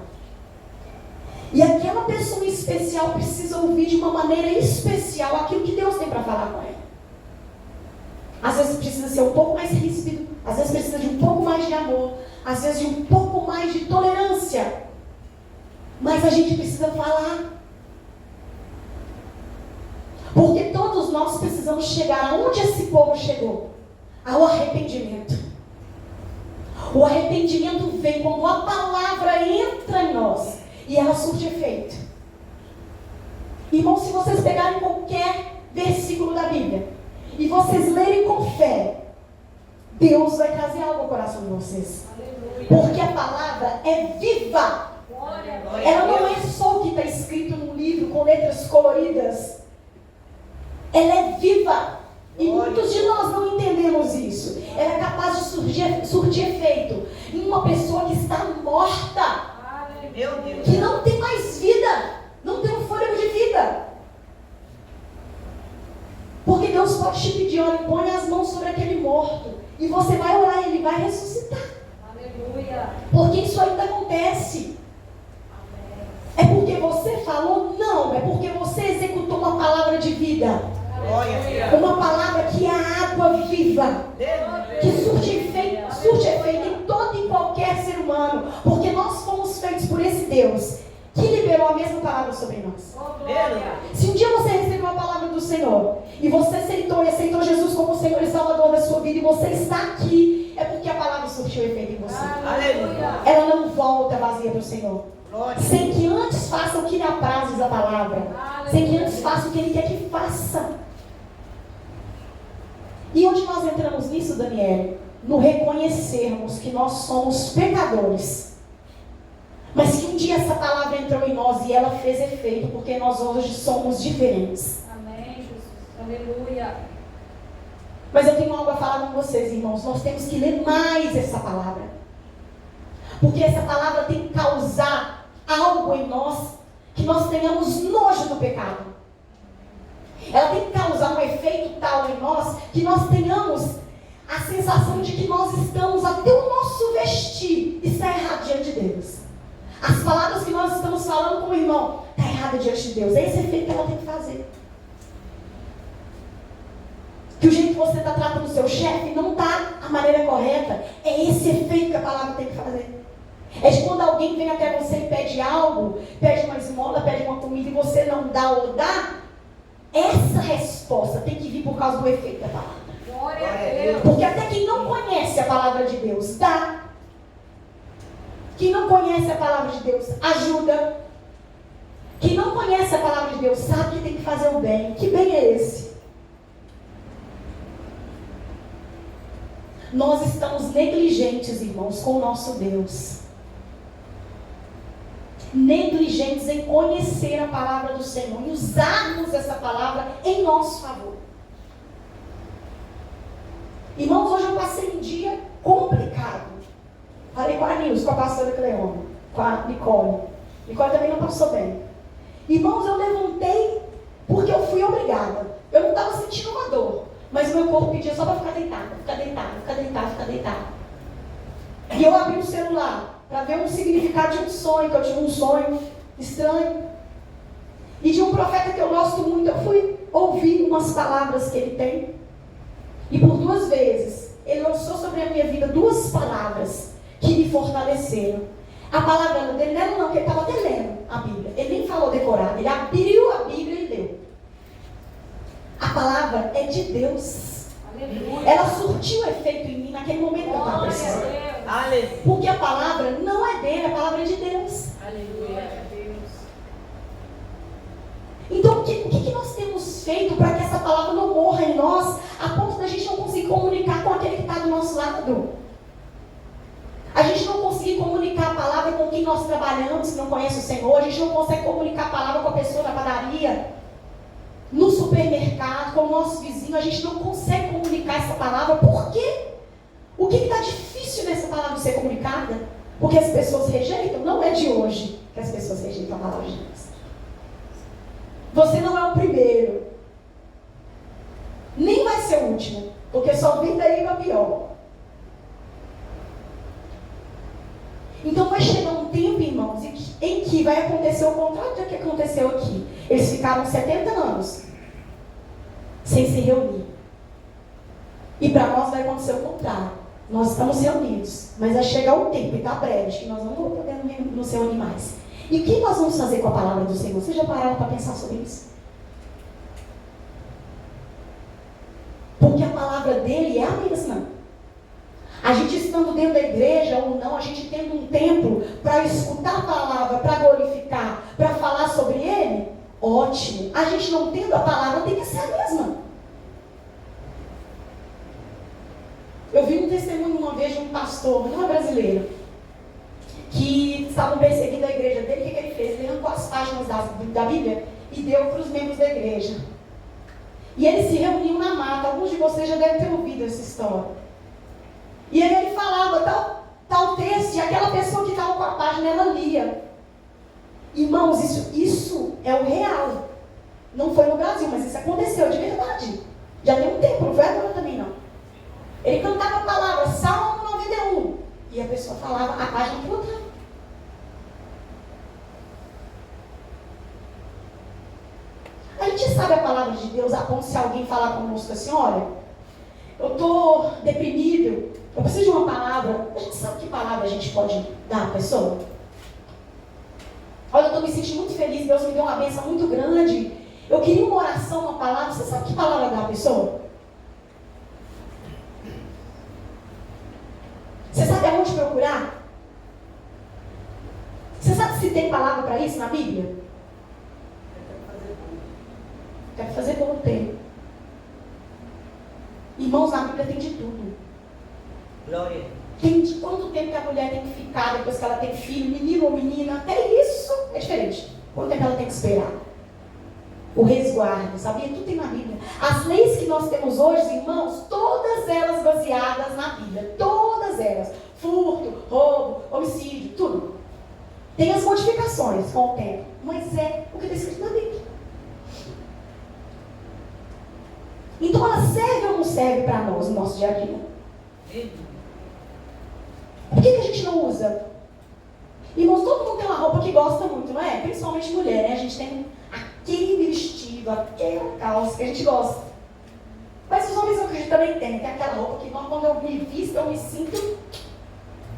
E aquela pessoa especial precisa ouvir de uma maneira especial aquilo que Deus tem para falar com ela. Às vezes precisa ser um pouco mais ríspido, às vezes precisa de um pouco mais de amor, às vezes de um pouco mais de tolerância. Mas a gente precisa falar. Porque todos nós precisamos chegar aonde esse povo chegou, ao arrependimento. O arrependimento vem quando a palavra entra em nós e ela surte efeito. Irmãos, se vocês pegarem qualquer versículo da Bíblia e vocês lerem com fé, Deus vai trazer algo ao coração de vocês. Porque a palavra é viva. Ela não é só o que está está escrito num livro com letras coloridas. Ela é viva. E muitos de nós não entendemos isso. Ela é capaz de surtir efeito em uma pessoa que está morta. Meu Deus. Que não tem mais vida. Não tem um fôlego de vida. Porque Deus pode te pedir, olha, põe as mãos sobre aquele morto. E você vai orar e ele vai ressuscitar. Aleluia. Porque isso ainda acontece. É porque você falou? Não. É porque você executou uma palavra de vida. Uma palavra que é a água viva. Que surte efeito em todo e qualquer ser humano. Porque nós fomos feitos por esse Deus que liberou a mesma palavra sobre nós. Se um dia você recebeu a palavra do Senhor e você aceitou Jesus como Senhor e Salvador da sua vida e você está aqui, é porque a palavra surtiu efeito em você. Aleluia. Ela não volta vazia para o Senhor. Sem que antes faça o que lhe aprazes a palavra. Sem que antes faça o que Ele quer que faça. E onde nós entramos nisso, Daniel? No reconhecermos que nós somos pecadores. Mas que um dia essa palavra entrou em nós e ela fez efeito, porque nós hoje somos diferentes. Amém, Jesus. Aleluia. Mas eu tenho algo a falar com vocês, irmãos. Nós temos que ler mais essa palavra. Porque essa palavra tem que causar algo em nós, que nós tenhamos nojo do pecado. Ela tem que causar um efeito tal em nós, que nós tenhamos a sensação de que nós estamos, até o nosso vestir está errado diante de Deus. As palavras que nós estamos falando com o irmão está errado diante de Deus. É esse efeito que ela tem que fazer. Que o jeito que você está tratando o seu chefe não está a maneira correta. É esse efeito que a palavra tem que fazer. É de quando alguém vem até você e pede algo, pede uma esmola, pede uma comida e você não dá ou dá. Essa resposta tem que vir por causa do efeito da palavra. Glória a Deus. Porque até quem não conhece a palavra de Deus dá. Quem não conhece a palavra de Deus ajuda. Quem não conhece a palavra de Deus sabe que tem que fazer o bem. Que bem é esse? Nós estamos negligentes, irmãos, com o nosso Deus. Negligentes em conhecer a palavra do Senhor e usarmos essa palavra em nosso favor. Irmãos, hoje eu passei um dia complicado. Falei com a Nilce, com a pastora Cleona, com a Nicole. Nicole também não passou bem. Irmãos, eu levantei porque eu fui obrigada. Eu não estava sentindo uma dor, mas o meu corpo pedia só para ficar deitada, ficar deitada, ficar deitada, ficar deitada. E eu abri o celular para ver o significado de um sonho, que eu tive um sonho estranho. E de um profeta que eu gosto muito, eu fui ouvir umas palavras que ele tem. E por 2 vezes, ele lançou sobre a minha vida 2 palavras que me fortaleceram. A palavra dele não era não, porque ele estava até lendo a Bíblia. Ele nem falou decorado, ele abriu a Bíblia e leu. A palavra é de Deus. Aleluia. Ela surtiu efeito em mim naquele momento que eu estava Glória a precisando. Deus. Aleluia. Porque a palavra não é dele, a palavra é de Deus. Aleluia. Então, o que nós temos feito para que essa palavra não morra em nós, a ponto da gente não conseguir comunicar com aquele que está do nosso lado? A gente não conseguir comunicar a palavra com quem nós trabalhamos, que não conhece o Senhor. A gente não consegue comunicar a palavra com a pessoa na padaria, no supermercado, com o nosso vizinho. A gente não consegue comunicar essa palavra. Por quê? O que está difícil nessa palavra ser comunicada? Porque as pessoas rejeitam? Não é de hoje que as pessoas rejeitam a palavra de Deus. Você não é o primeiro. Nem vai ser o último. Porque só vem daí uma pior. Então vai chegar um tempo, irmãos, em que vai acontecer o contrário do que aconteceu aqui. Eles ficaram 70 anos sem se reunir. E para nós vai acontecer o contrário. Nós estamos reunidos, mas vai chegar um tempo, e está breve, que nós não vamos poder nos reunir mais. E o que nós vamos fazer com a palavra do Senhor? Vocês já pararam para pensar sobre isso? Porque a palavra dele é a mesma. A gente estando dentro da igreja ou não, a gente tendo um tempo para escutar a palavra, para glorificar, para falar sobre ele, ótimo. A gente não tendo a palavra, tem que ser a mesma. Eu vi um testemunho uma vez de um pastor, não é brasileiro, que estavam perseguindo a igreja dele. O que ele fez? Ele arrancou pegou as páginas da Bíblia e deu para os membros da igreja. E eles se reuniam na mata. Alguns de vocês já devem ter ouvido essa história. E aí ele falava tal texto, e aquela pessoa que estava com a página, ela lia. Irmãos, isso é o real. Não foi no Brasil, mas isso aconteceu de verdade. Já tem um tempo, não foi agora também não. Ele cantava a palavra, Salmo 91. E a pessoa falava a página que botava. A gente sabe a palavra de Deus a ponto se alguém falar conosco assim, olha, eu estou deprimido, eu preciso de uma palavra. A gente sabe que palavra a gente pode dar à pessoa? Olha, eu estou me sentindo muito feliz, Deus me deu uma bênção muito grande. Eu queria uma oração, uma palavra. Você sabe que palavra dá à pessoa? Você sabe aonde procurar? Você sabe se tem palavra para isso na Bíblia? Quero fazer bolo, tem. Irmãos, na Bíblia tem de tudo. Glória. Tem de quanto tempo que a mulher tem que ficar depois que ela tem filho, menino ou menina. Até isso é diferente. Quanto tempo ela tem que esperar? O resguardo, sabia? Tudo tem na Bíblia. As leis que nós temos hoje, irmãos, todas elas baseadas na Bíblia. Todas elas. Furto, roubo, homicídio, tudo. Tem as modificações com o tempo. Mas é o que está escrito na Bíblia. Então ela serve ou não serve para nós no nosso dia a dia? Por que a gente não usa? Irmãos, todo mundo tem uma roupa que gosta muito, não é? Principalmente mulher, né? A gente tem aquele vestido, aquela calça que a gente gosta. Mas os homens eu acredito também tem aquela roupa que quando eu me visto, eu me sinto...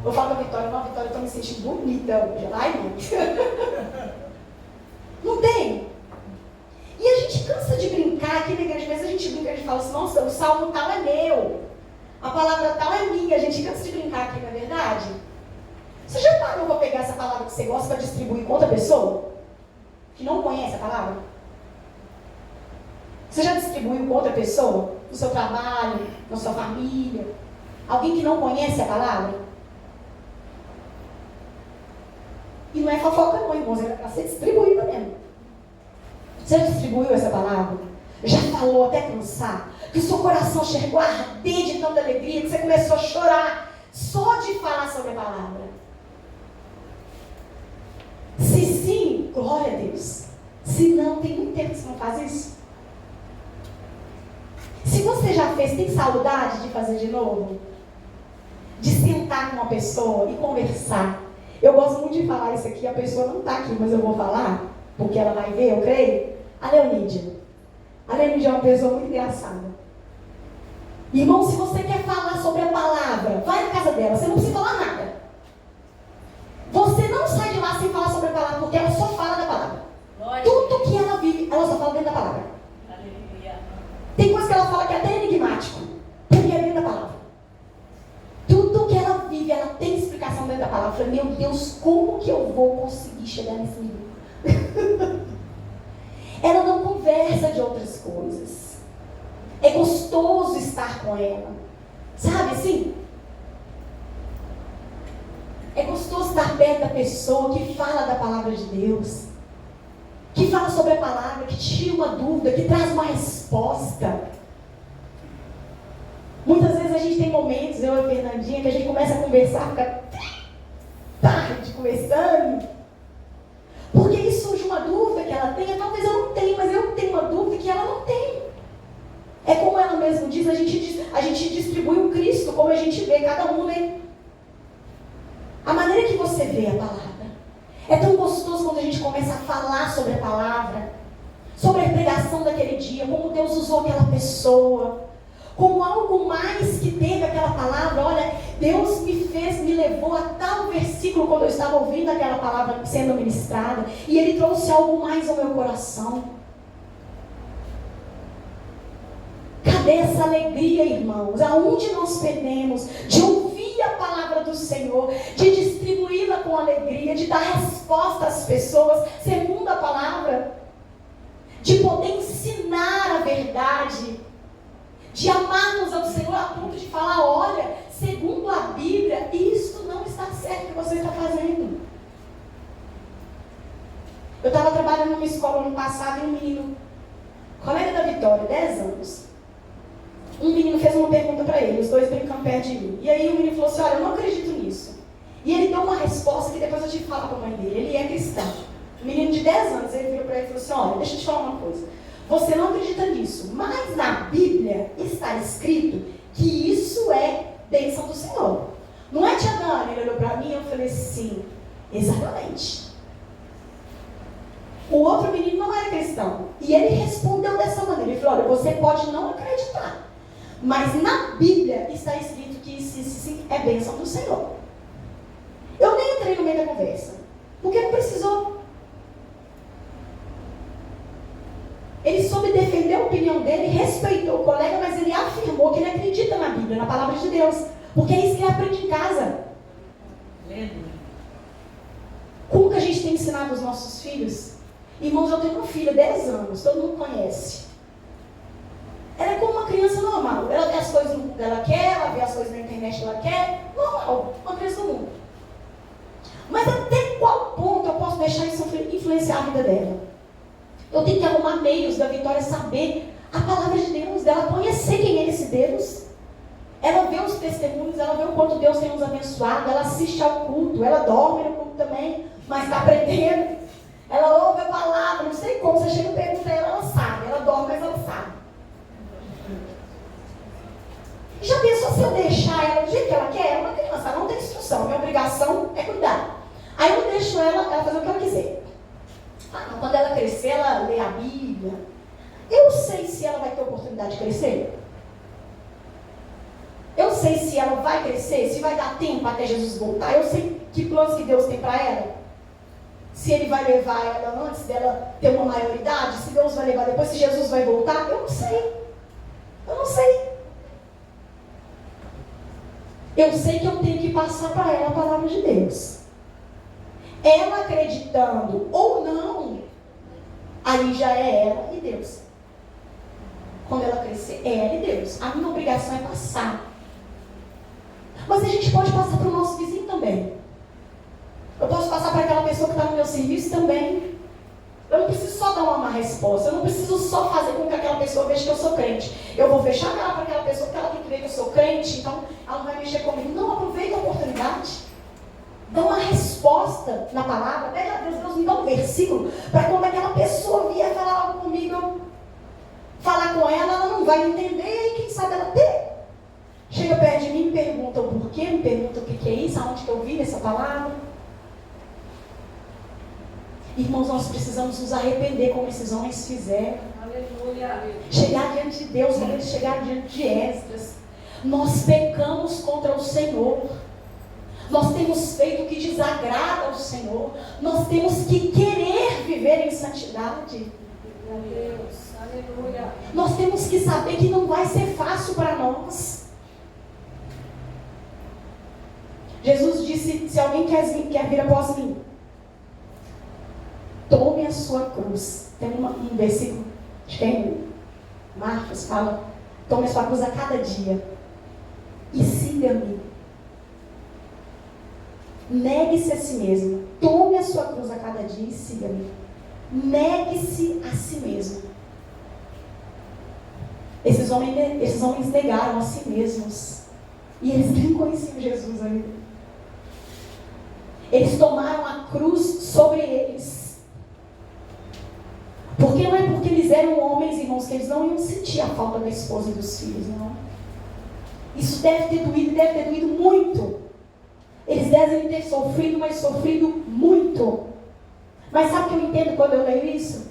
Vou falar da Vitória, não, Vitória, eu estou me sentindo bonita hoje. Ai, não. Não tem? E a gente cansa de brincar, aqui na igreja, às vezes a gente brinca, a gente fala assim, nossa, o salmo tal é meu, a palavra tal é minha, a gente cansa de brincar aqui, não é verdade? Você já parou para pegar essa palavra que você gosta para distribuir com outra pessoa? Que não conhece a palavra? Você já distribuiu com outra pessoa? No seu trabalho, na sua família? Alguém que não conhece a palavra? E não é fofoca não, irmãos, é para ser distribuída mesmo. Você já distribuiu essa palavra? Já falou até cansar? Que o seu coração chegou a arder de tanta alegria que você começou a chorar só de falar sobre a palavra? Se sim, glória a Deus. Se não, tem muito tempo que você não faz isso. Se você já fez, tem saudade de fazer de novo? De sentar com uma pessoa e conversar. Eu gosto muito de falar isso aqui, a pessoa não está aqui, mas eu vou falar, porque ela vai ver, eu creio. A Leonídia. A Leonídia é uma pessoa muito engraçada. Irmão, se você quer falar sobre a palavra, vai na casa dela, você não precisa falar nada. Você não sai de lá sem falar sobre a palavra, porque ela só fala da palavra. Tudo que ela vive, ela só fala dentro da palavra. Tem coisa que ela fala que é até enigmático, porque é dentro da palavra. Tudo que ela vive, ela tem explicação dentro da palavra. Eu falei, meu Deus, como que eu vou conseguir chegar nesse nível? Ela não conversa de outras coisas. É gostoso estar com ela. Sabe assim? É gostoso estar perto da pessoa que fala da palavra de Deus. Que fala sobre a palavra, que tira uma dúvida, que traz uma resposta. Muitas vezes a gente tem momentos, eu e a Fernandinha, que a gente começa a conversar, fica tarde conversando. Porque aí surge uma dúvida que ela tem, talvez eu não tenha, mas eu tenho uma dúvida que ela não tem. É como ela mesma diz, a gente distribui o Cristo, como a gente vê cada um, né? A maneira que você vê a palavra. É tão gostoso quando a gente começa a falar sobre a palavra, sobre a pregação daquele dia, como Deus usou aquela pessoa, como algo mais que teve aquela palavra. Olha, Deus me levou a tal versículo quando eu estava ouvindo aquela palavra sendo ministrada, e Ele trouxe algo mais ao meu coração. Cadê essa alegria, irmãos? Aonde nós perdemos de ouvir a palavra do Senhor, de distribuí-la com alegria, de dar resposta às pessoas segundo a palavra, de poder ensinar a verdade, de amarmos ao Senhor a ponto de falar, olha, segundo a Bíblia, isto não está certo que você está fazendo. Eu estava trabalhando numa escola ano passado e um menino, colega da Vitória, 10 anos, um menino fez uma pergunta para ele, os dois brincando perto de mim. E aí o menino falou assim, olha, eu não acredito nisso. E ele deu uma resposta que depois eu tive que falar para a mãe dele. Ele é cristão. Um menino de 10 anos, ele virou para ele e falou assim, olha, deixa eu te falar uma coisa. Você não acredita nisso, mas na Bíblia está escrito que isso é bênção do Senhor. Não é, tia Dani? Ele olhou para mim e eu falei sim, exatamente. O outro menino não era cristão. E ele respondeu dessa maneira. Ele falou, olha, você pode não acreditar, mas na Bíblia está escrito que isso é bênção do Senhor. Eu nem entrei no meio da conversa, porque não precisou. Ele soube defender a opinião dele, respeitou o colega, mas ele afirmou que ele acredita na Bíblia, na palavra de Deus, porque é isso que ele aprende em casa. Como que a gente tem ensinado os nossos filhos? Irmãos, eu tenho uma filha, 10 anos, todo mundo conhece. Ela é como uma criança normal. Ela vê as coisas no mundo que ela quer, ela vê as coisas na internet que ela quer. Normal, uma criança do mundo. Mas até qual ponto eu posso deixar isso influenciar a vida dela? Eu tenho que arrumar meios da Vitória saber a palavra de Deus, dela conhecer quem é esse Deus. Ela vê os testemunhos, ela vê o quanto Deus tem nos abençoado, ela assiste ao culto, ela dorme no culto também, mas está aprendendo. Ela ouve a palavra, não sei como, você chega e pergunta a ela, ela sabe. Ela dorme, mas ela sabe. E já pensou se eu deixar ela do jeito que ela quer? Ela é uma criança, ela não tem instrução, minha obrigação é cuidar. Aí eu deixo ela fazer o que ela quiser. Quando ela crescer, ela lê a Bíblia. Eu sei se ela vai ter oportunidade de crescer. Eu sei se ela vai crescer, se vai dar tempo até Jesus voltar. Eu sei que planos que Deus tem para ela. Se Ele vai levar ela antes dela ter uma maioridade, se Deus vai levar depois, se Jesus vai voltar, eu não sei. Eu não sei. Eu sei que eu tenho que passar para ela a palavra de Deus. Ela acreditando ou não, aí já é ela e Deus. Quando ela crescer, é ela e Deus. A minha obrigação é passar. Mas a gente pode passar para o nosso vizinho também. Eu posso passar para aquela pessoa que está no meu serviço também. Eu não preciso só dar uma má resposta. Eu não preciso só fazer com que aquela pessoa veja que eu sou crente. Eu vou fechar a cara para aquela pessoa porque ela tem que ver que eu sou crente, então ela não vai mexer comigo. Não, aproveita a oportunidade. Dá uma resposta na palavra. Pede a Deus, Deus me dá um versículo para quando aquela pessoa vier falar algo comigo, eu falar com ela, ela não vai entender e quem sabe ela ter. Chega perto de mim e me pergunta o porquê, me pergunta o que é isso, aonde que eu vi essa palavra. Irmãos, nós precisamos nos arrepender como esses homens fizeram. Aleluia. Chegar diante de Deus como eles chegaram diante de Esdras. Nós pecamos contra o Senhor. Nós temos feito o que desagrada ao Senhor. Nós temos que querer viver em santidade. Meu Deus. Aleluia. Nós temos que saber que não vai ser fácil para nós. Jesus disse, se alguém quer vir após mim, tome a sua cruz. Tem um versículo, acho que é em Marcos, fala, tome a sua cruz a cada dia e siga-me. Negue-se a si mesmo. Tome a sua cruz a cada dia e siga-me. Negue-se a si mesmo. Esses homens negaram a si mesmos. E eles nem conheciam Jesus ainda. Eles tomaram a cruz sobre eles. Porque não é porque eles eram homens, irmãos, que eles não iam sentir a falta da esposa e dos filhos, não. Isso deve ter doído muito. Eles devem ter sofrido, mas sofrido muito. Mas sabe o que eu entendo quando eu leio isso?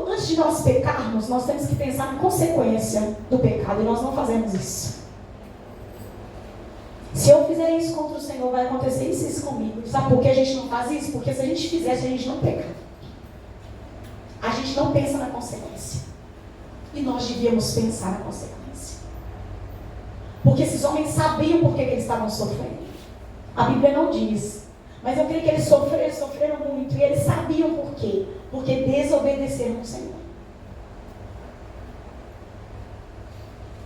Antes de nós pecarmos, nós temos que pensar na consequência do pecado, e nós não fazemos isso. Se eu fizer isso contra o Senhor, vai acontecer isso comigo. Sabe por que a gente não faz isso? Porque se a gente fizesse, a gente não peca. A gente não pensa na consequência. E nós devíamos pensar na consequência. Porque esses homens sabiam por que eles estavam sofrendo. A Bíblia não diz. Mas eu creio que eles sofreram muito. E eles sabiam por quê. Porque desobedeceram ao Senhor.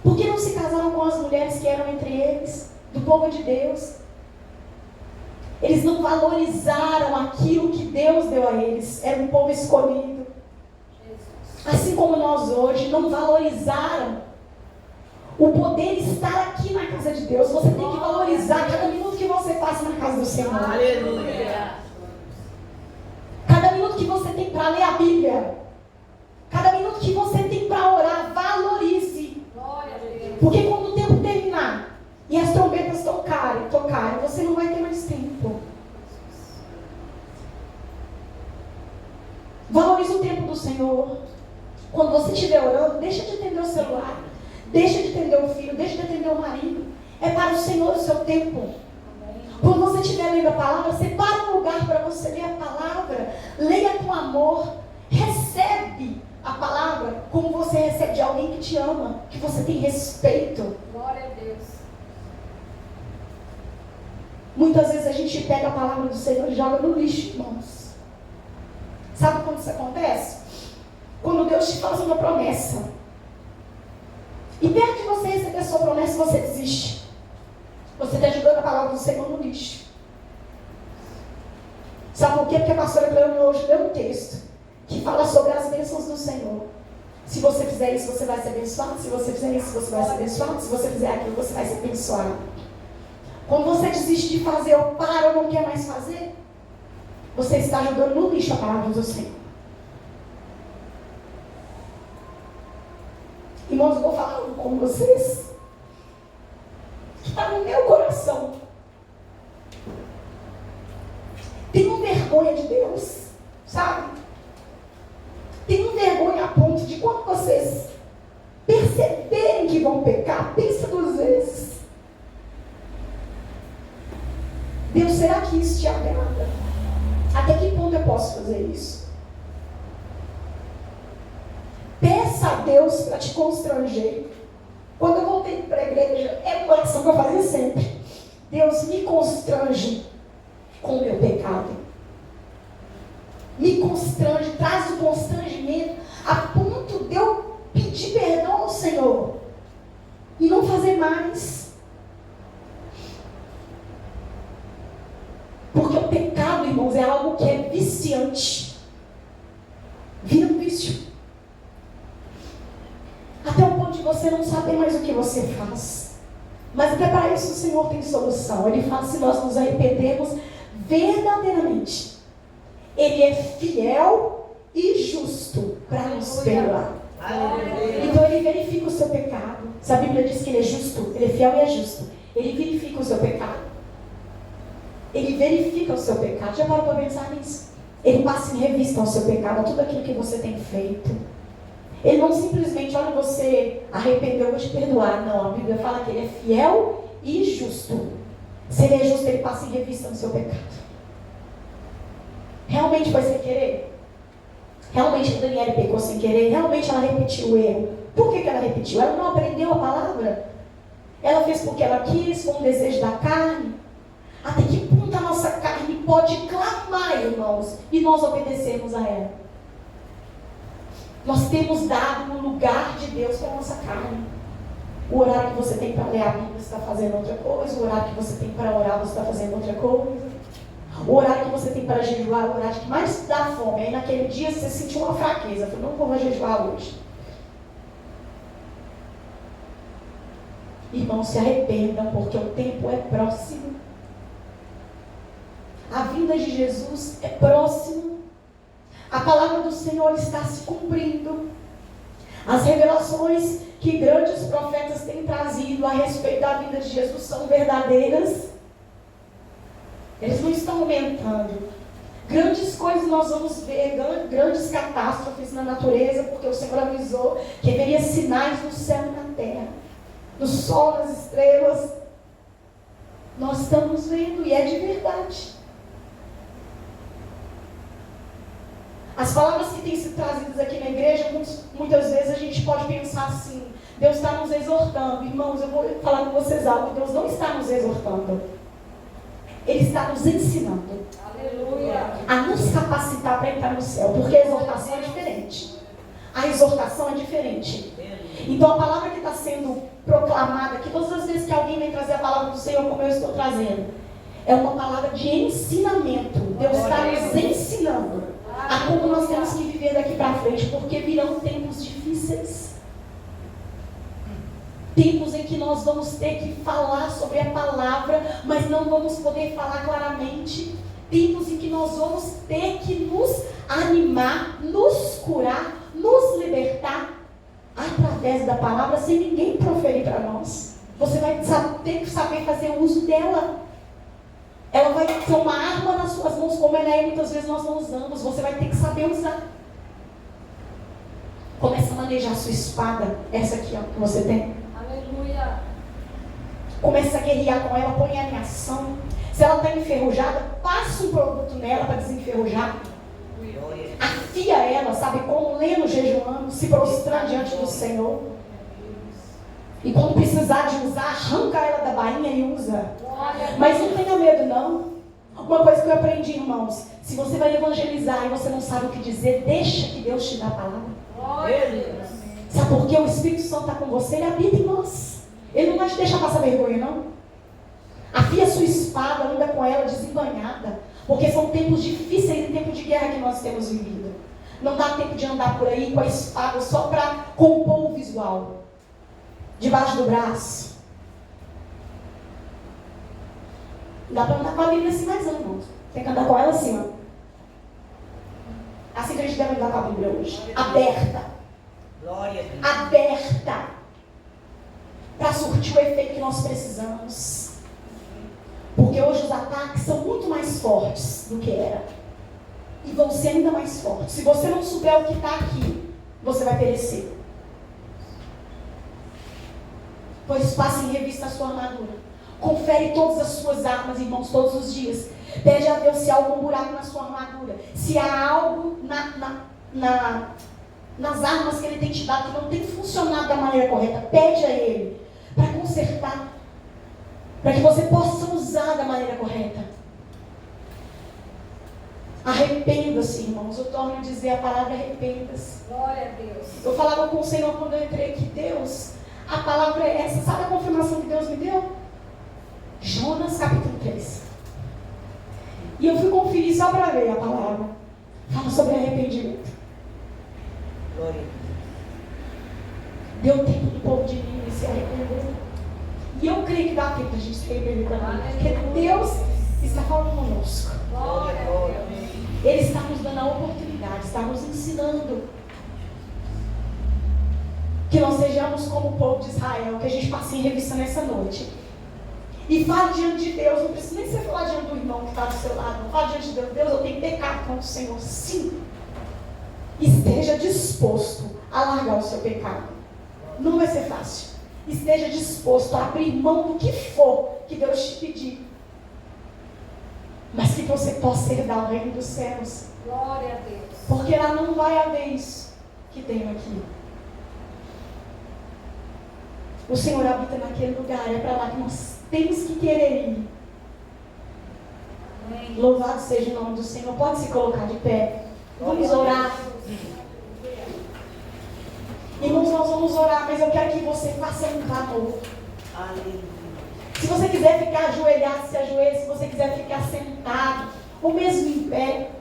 Por que não se casaram com as mulheres que eram entre eles? Do povo de Deus. Eles não valorizaram aquilo que Deus deu a eles. Era um povo escolhido. Assim como nós hoje, não valorizaram o poder estar aqui na casa de Deus. Você tem que valorizar cada minuto que você passa na casa do Senhor. Aleluia. Cada minuto que você tem para ler a Bíblia. Cada minuto que você tem para orar, valorize. Porque quando o tempo terminar e as trombetas tocarem, você não vai ter mais tempo. Valorize o tempo do Senhor. Quando você estiver orando, deixa de atender o celular. Deixa de atender o filho, deixa de atender o marido. É para o Senhor o seu tempo. Quando você estiver lendo a palavra, separa um lugar para você ler a palavra. Leia com amor. Recebe a palavra como você recebe de alguém que te ama, que você tem respeito. Glória a Deus. Muitas vezes a gente pega a palavra do Senhor e joga no lixo, irmãos. Sabe quando isso acontece? Quando Deus te faz uma promessa. E perto de você receber a sua promessa, você desiste. Você está jogando a palavra do Senhor no lixo. Sabe por quê? Porque a pastora Cleone hoje leu um texto que fala sobre as bênçãos do Senhor. Se você fizer isso, você vai ser abençoado. Se você fizer isso, você vai ser abençoado. Se você fizer aquilo, você vai ser abençoado. Quando você desiste de fazer ou para ou não quer mais fazer, você está jogando no lixo a palavra do Senhor. Irmãos, eu vou falar algo com vocês que está no meu coração. Tenham vergonha de Deus, sabe? Tenham vergonha a ponto de quando vocês perceberem que vão pecar, pensa 2 vezes. Deus, será que isso te agrada? Até que ponto eu posso fazer isso? Peça a Deus para te constranger. Quando eu voltei para a igreja, é uma oração que eu fazia sempre. Deus, me constrange com o meu pecado. Me constrange, traz o constrangimento a ponto de eu pedir perdão ao Senhor e não fazer mais. Porque o pecado, irmãos, é algo que é viciante. Vira um vício. Até o ponto de você não saber mais o que você faz. Mas até para isso o Senhor tem solução. Ele fala, se nós nos arrependermos verdadeiramente, Ele é fiel e justo para nos perdoar. Então Ele verifica o seu pecado. Se a Bíblia diz que Ele é justo, Ele é fiel e é justo, Ele verifica o seu pecado. Ele verifica o seu pecado. Já parou para pensar nisso? Ele passa em revista ao seu pecado, a tudo aquilo que você tem feito. Ele não simplesmente, olha, você arrependeu, eu vou te perdoar. Não, a Bíblia fala que Ele é fiel e justo. Se Ele é justo, Ele passa em revista no seu pecado. Realmente foi sem querer? Realmente a Daniela pecou sem querer? Realmente ela repetiu o erro? Por que ela repetiu? Ela não aprendeu a palavra? Ela fez porque ela quis, com o desejo da carne? Até que ponto a nossa carne pode clamar, irmãos, e nós obedecermos a ela? Nós temos dado um lugar de Deus para a nossa carne. O horário que você tem para ler a Bíblia, você está fazendo outra coisa. O horário que você tem para orar, você está fazendo outra coisa. O horário que você tem para jejuar é o horário que mais dá fome. Aí naquele dia você sentiu uma fraqueza. Falei, não vou jejuar hoje. Irmãos, se arrependam, porque o tempo é próximo. A vinda de Jesus é próximo. A palavra do Senhor está se cumprindo. As revelações que grandes profetas têm trazido a respeito da vinda de Jesus são verdadeiras. Eles não estão aumentando. Grandes coisas nós vamos ver, grandes catástrofes na natureza, porque o Senhor avisou que haveria sinais no céu e na terra, no sol, nas estrelas. Nós estamos vendo e é de verdade. As palavras que têm sido trazidas aqui na igreja, muitas vezes a gente pode pensar assim, Deus está nos exortando. Irmãos, eu vou falar com vocês algo, Deus não está nos exortando. Ele está nos ensinando. Aleluia. A nos capacitar para entrar no céu, porque a exortação é diferente. A exortação é diferente. Então a palavra que está sendo proclamada aqui, todas as vezes que alguém vem trazer a palavra do Senhor, como eu estou trazendo, É uma palavra de ensinamento. Deus está nos ensinando a como nós temos que viver daqui para frente, porque virão tempos difíceis. Tempos em que nós vamos ter que falar sobre a palavra, mas não vamos poder falar claramente. Tempos em que nós vamos ter que nos animar, nos curar, nos libertar através da palavra, sem ninguém proferir para nós. Você vai ter que saber fazer uso dela. Ela vai ser uma arma nas suas mãos, como ela é, muitas vezes nós não usamos. Você vai ter que saber usar. Começa a manejar a sua espada, essa aqui ó, que você tem. Aleluia. Começa a guerrear com ela, põe ela em ação. Se ela está enferrujada, passa um produto nela para desenferrujar. Afia ela, sabe como? Lendo, jejuando, se prostrar diante do Senhor. E quando precisar de usar, arranca ela da bainha e usa. Mas não tenha medo, não. Uma coisa que eu aprendi, irmãos: se você vai evangelizar e você não sabe o que dizer, deixa que Deus te dê a palavra. Sabe por quê? O Espírito Santo está com você, ele habita em nós. Ele não vai te deixar passar vergonha, não. Afia sua espada, anda com ela desembanhada. Porque são tempos difíceis e tempos de guerra que nós temos vivido. Não dá tempo de andar por aí com a espada só para compor o visual. Debaixo do braço. Dá para andar com a Bíblia assim, mas não, irmãos. Tem que andar com ela assim, ó. Assim que a gente deve andar com a Bíblia hoje. Aberta. Glória a Deus. Aberta. Para surtir o efeito que nós precisamos. Porque hoje os ataques são muito mais fortes do que era. E vão ser ainda mais fortes. Se você não souber o que está aqui, você vai perecer. Pois passe em revista a sua armadura. Confere todas as suas armas, irmãos, todos os dias. Pede a Deus se há algum buraco na sua armadura. Se há algo nas armas que Ele tem te dado que não tem funcionado da maneira correta. Pede a Ele para consertar. Para que você possa usar da maneira correta. Arrependa-se, irmãos. Eu torno a dizer a palavra arrependa-se. Glória a Deus. Eu falava com o Senhor quando eu entrei aqui: Deus, a palavra é essa. Sabe a confirmação que Deus me deu? Jonas capítulo 3. E eu fui conferir só para ver a palavra. Fala sobre arrependimento. Glória a Deu tempo do povo de Nínive se arrepender. E eu creio que dá tempo da gente se arrepender também. Porque Deus está falando conosco. Glória a Deus. Ele está nos dando a oportunidade, está nos ensinando. Que nós sejamos como o povo de Israel, que a gente passe em revista nessa noite. E fale diante de Deus, não precisa nem você falar diante do irmão que está do seu lado. Não fale diante de Deus: Deus, eu tenho pecado contra o Senhor. Sim. Esteja disposto a largar o seu pecado. Não vai ser fácil. Esteja disposto a abrir mão do que for que Deus te pedir. Mas que você possa herdar o reino dos céus. Glória a Deus. Porque lá não vai haver isso que tem aqui. O Senhor habita naquele lugar. É para lá que nós temos que querer ir. Amém. Louvado seja o nome do Senhor. Pode se colocar de pé. Vamos orar. Irmãos, nós vamos orar, mas eu quero que você faça um clamor. Aleluia. Se você quiser ficar ajoelhado, se ajoelhe. Se você quiser ficar sentado, ou mesmo em pé,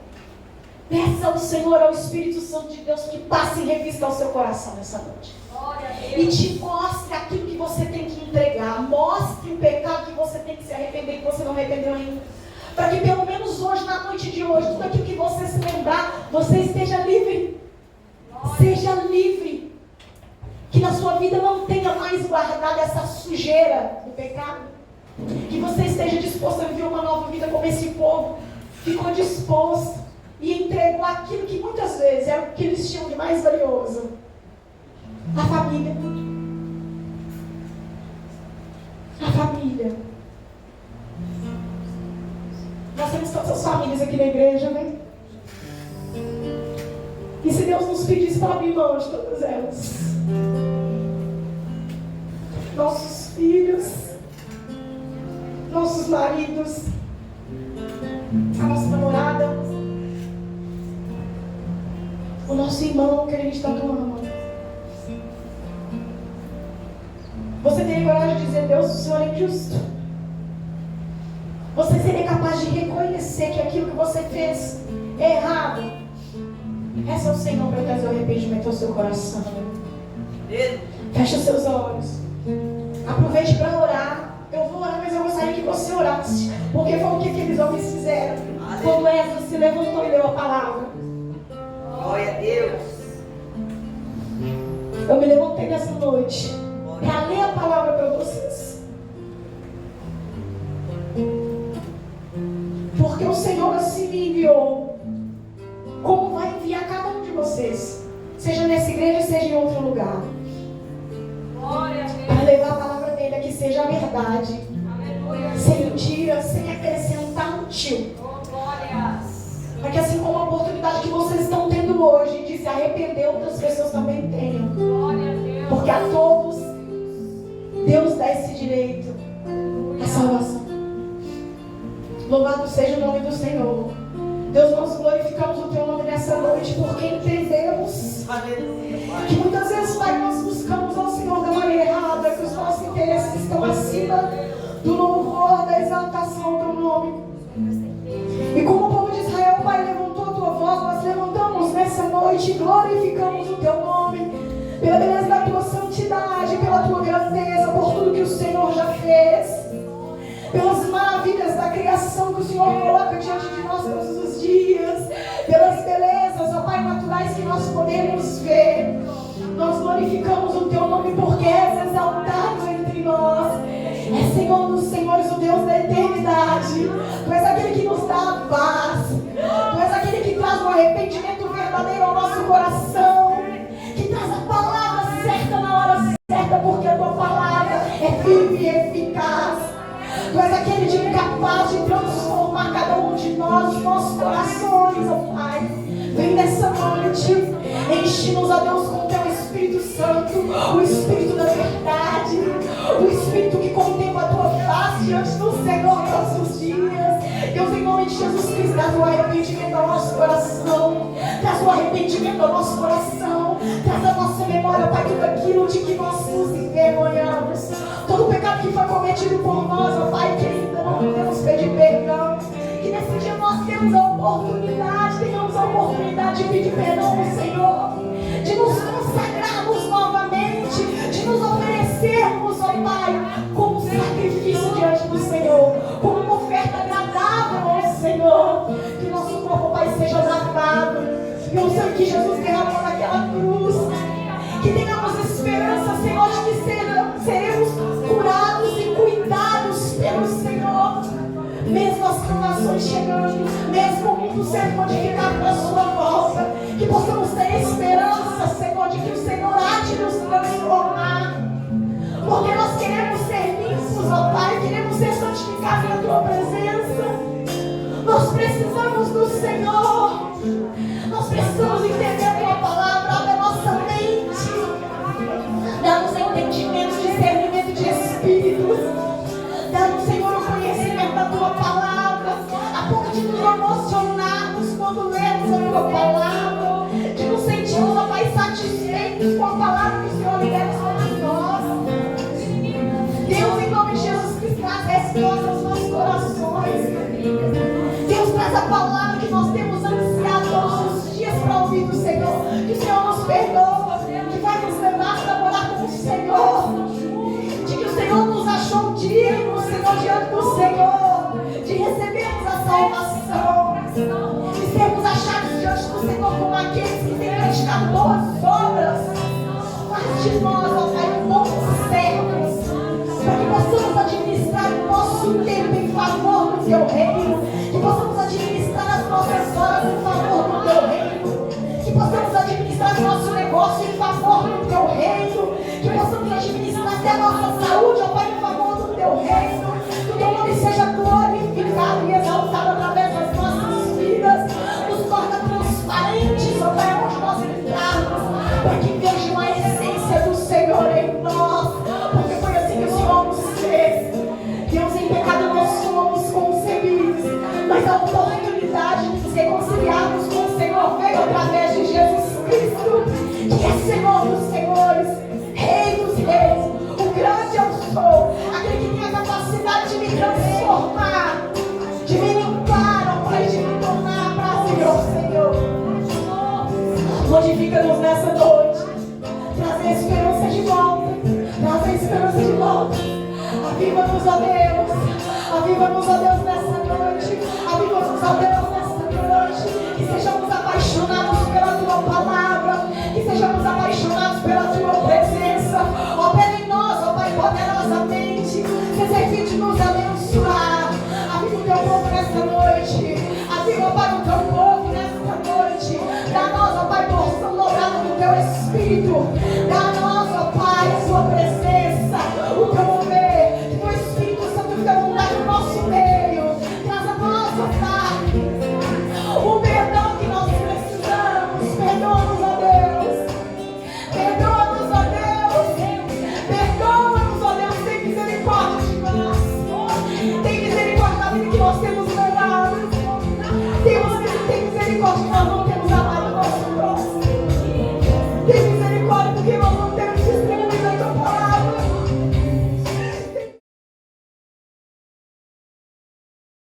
peça ao Senhor, ao Espírito Santo de Deus, que passe em revista ao seu coração nessa noite. Glória a E Deus. te mostre aquilo que você tem que entregar. Mostre o pecado que você tem que se arrepender, que você não arrependeu ainda. Para que pelo menos hoje, na noite de hoje, tudo aquilo que você se lembrar, você esteja livre. Seja livre. Que na sua vida não tenha mais guardado essa sujeira do pecado. Que você esteja disposto a viver uma nova vida como esse povo ficou disposto e entregou aquilo que muitas vezes é o que eles tinham de mais valioso. A família. A família. Nós temos todas as famílias aqui na igreja, né? E se Deus nos pedisse para abrir mão de todas elas? Nossos filhos, nossos maridos, a nossa namorada, o nosso irmão que a gente tanto ama. Você tem coragem de dizer: Deus, o Senhor é justo. Você seria capaz de reconhecer que aquilo que você fez é errado. Esse é o Senhor para trazer o arrependimento ao seu coração. Feche os seus olhos. Aproveite para orar. Eu vou orar, mas eu gostaria que você orasse. Porque foi o que aqueles homens fizeram. Quando Esdras se levantou e leu a palavra. Glória a Deus. Eu me levantei nessa noite para ler a palavra para vocês. Porque o Senhor assim me enviou. Como vai enviar cada um de vocês. Seja nessa igreja, seja em outro lugar. Para levar a palavra dele, que seja a verdade. Sem mentira, sem acrescentar um tio. Para que assim como a oportunidade que vocês estão tendo hoje de se arrepender, outras pessoas também tenham. Porque a todos Deus dá esse direito à salvação. Louvado seja o nome do Senhor. Deus, nós glorificamos o teu nome nessa noite, porque entendemos que muitas vezes, Pai, nós buscamos ao Senhor da maneira errada, que os nossos interesses estão acima do louvor, da exaltação do nome. E como o povo de Israel, Pai, levantou a tua voz, nós levantamos nessa noite e glorificamos o teu nome, pela beleza da tua santidade, pela tua grandeza, por tudo que o Senhor já fez, pelas maravilhas da criação que o Senhor coloca diante de nós todos os dias, pelas belezas, ó Pai, naturais que nós podemos ver. Nós glorificamos o teu nome porque és exaltado entre nós. É Senhor dos senhores, o Deus da eternidade. Tu és aquele que nos dá a paz. Tu és aquele que traz o arrependimento verdadeiro ao nosso coração, que traz a palavra certa na hora certa, porque a tua palavra é firme e eficaz. Tu és aquele de capaz de transformar cada um de nós, os nossos corações, ó Pai. Vem nessa noite, enche-nos, ó Deus, com o teu Espírito Santo, o Espírito da verdade, o Espírito que contempla a tua face diante do Senhor todos os dias. Deus, em nome de Jesus Cristo, traz o arrependimento ao nosso coração, traz o arrependimento ao nosso coração, traz a nossa memória, Pai, tudo aquilo de que nós nos envergonhamos, todo o pecado que foi cometido por nós, ó Pai, que ainda não podemos pedir perdão. Que nesse dia nós temos a oportunidade, tenhamos a oportunidade de pedir perdão ao Senhor, de nos consagrarmos novamente, de nos oferecermos, ó Pai, como sacrifício diante do Senhor, como uma oferta agradável ao Senhor. Que nosso corpo, Pai, seja lavado pelo sangue que Jesus derramou naquela cruz. Que tenhamos esperança, Senhor, de que seremos curados e cuidados pelo Senhor. Mesmo as provações chegando, mesmo o mundo sendo modificado para a sua volta, que possamos ter esperança, Senhor, de que o Senhor há de nos transformar. Porque nós queremos ser limpos, ó Pai, queremos ser santificados na tua presença. Nós precisamos do Senhor. Nós precisamos entender a tua palavra, abre a nossa mente. Dá-nos entendimento, discernimento de espíritos. Dá-nos, Senhor, o conhecimento da tua palavra, a ponto de nos emocionarmos quando lemos a tua palavra, de nos sentirmos, ó Pai, satisfeitos com a palavra que o Senhor libera sobre nós. Deus, em nome de Jesus Cristo, traz resposta aos nossos corações. Deus, traz a palavra que nós temos ansiado todos os dias para ouvir do Senhor. Que o Senhor nos perdoa, que vai nos levar para morar com o Senhor. De que o Senhor nos achou dignos, Senhor, diante do Senhor, de recebermos a salvação, de sermos achados diante do Senhor como aqueles que têm praticado boas obras. Faz de nós, ó Pai, bons servos, para que possamos administrar o nosso tempo em favor do teu reino, que possamos administrar as nossas horas em favor do teu reino, que possamos administrar o nosso negócio em favor do teu reino, que possamos administrar até a nossa saúde, ó Pai, em favor do teu reino. Que o teu nome seja glorificado e exaltado através das nossas vidas, nos torna transparentes, ó Pai, onde nós entrarmos, para que vejam a essência do Senhor em nós, porque foi assim que o Senhor nos fez. Deus, em pecado nós somos concebidos, mas a oportunidade de nos reconciliarmos com o Senhor veio através de Jesus Cristo, que é Senhor dos senhores, Rei dos reis, o grande eu sou, aquele que tem a capacidade de me transformar ó Deus. Aviva-nos, ó Deus, nessa noite. Aviva-nos, ó Deus, nessa noite. Que sejamos apaixonados pela tua palavra. Que sejamos apaixonados pela tua presença. Opera em nós, ó Pai, poderosamente. Deseje de nos abençoar. Aviva o teu povo nessa noite. Aviva, Pai, o teu povo nessa noite. Pra nós, ó Pai, porção dobrada do teu Espírito.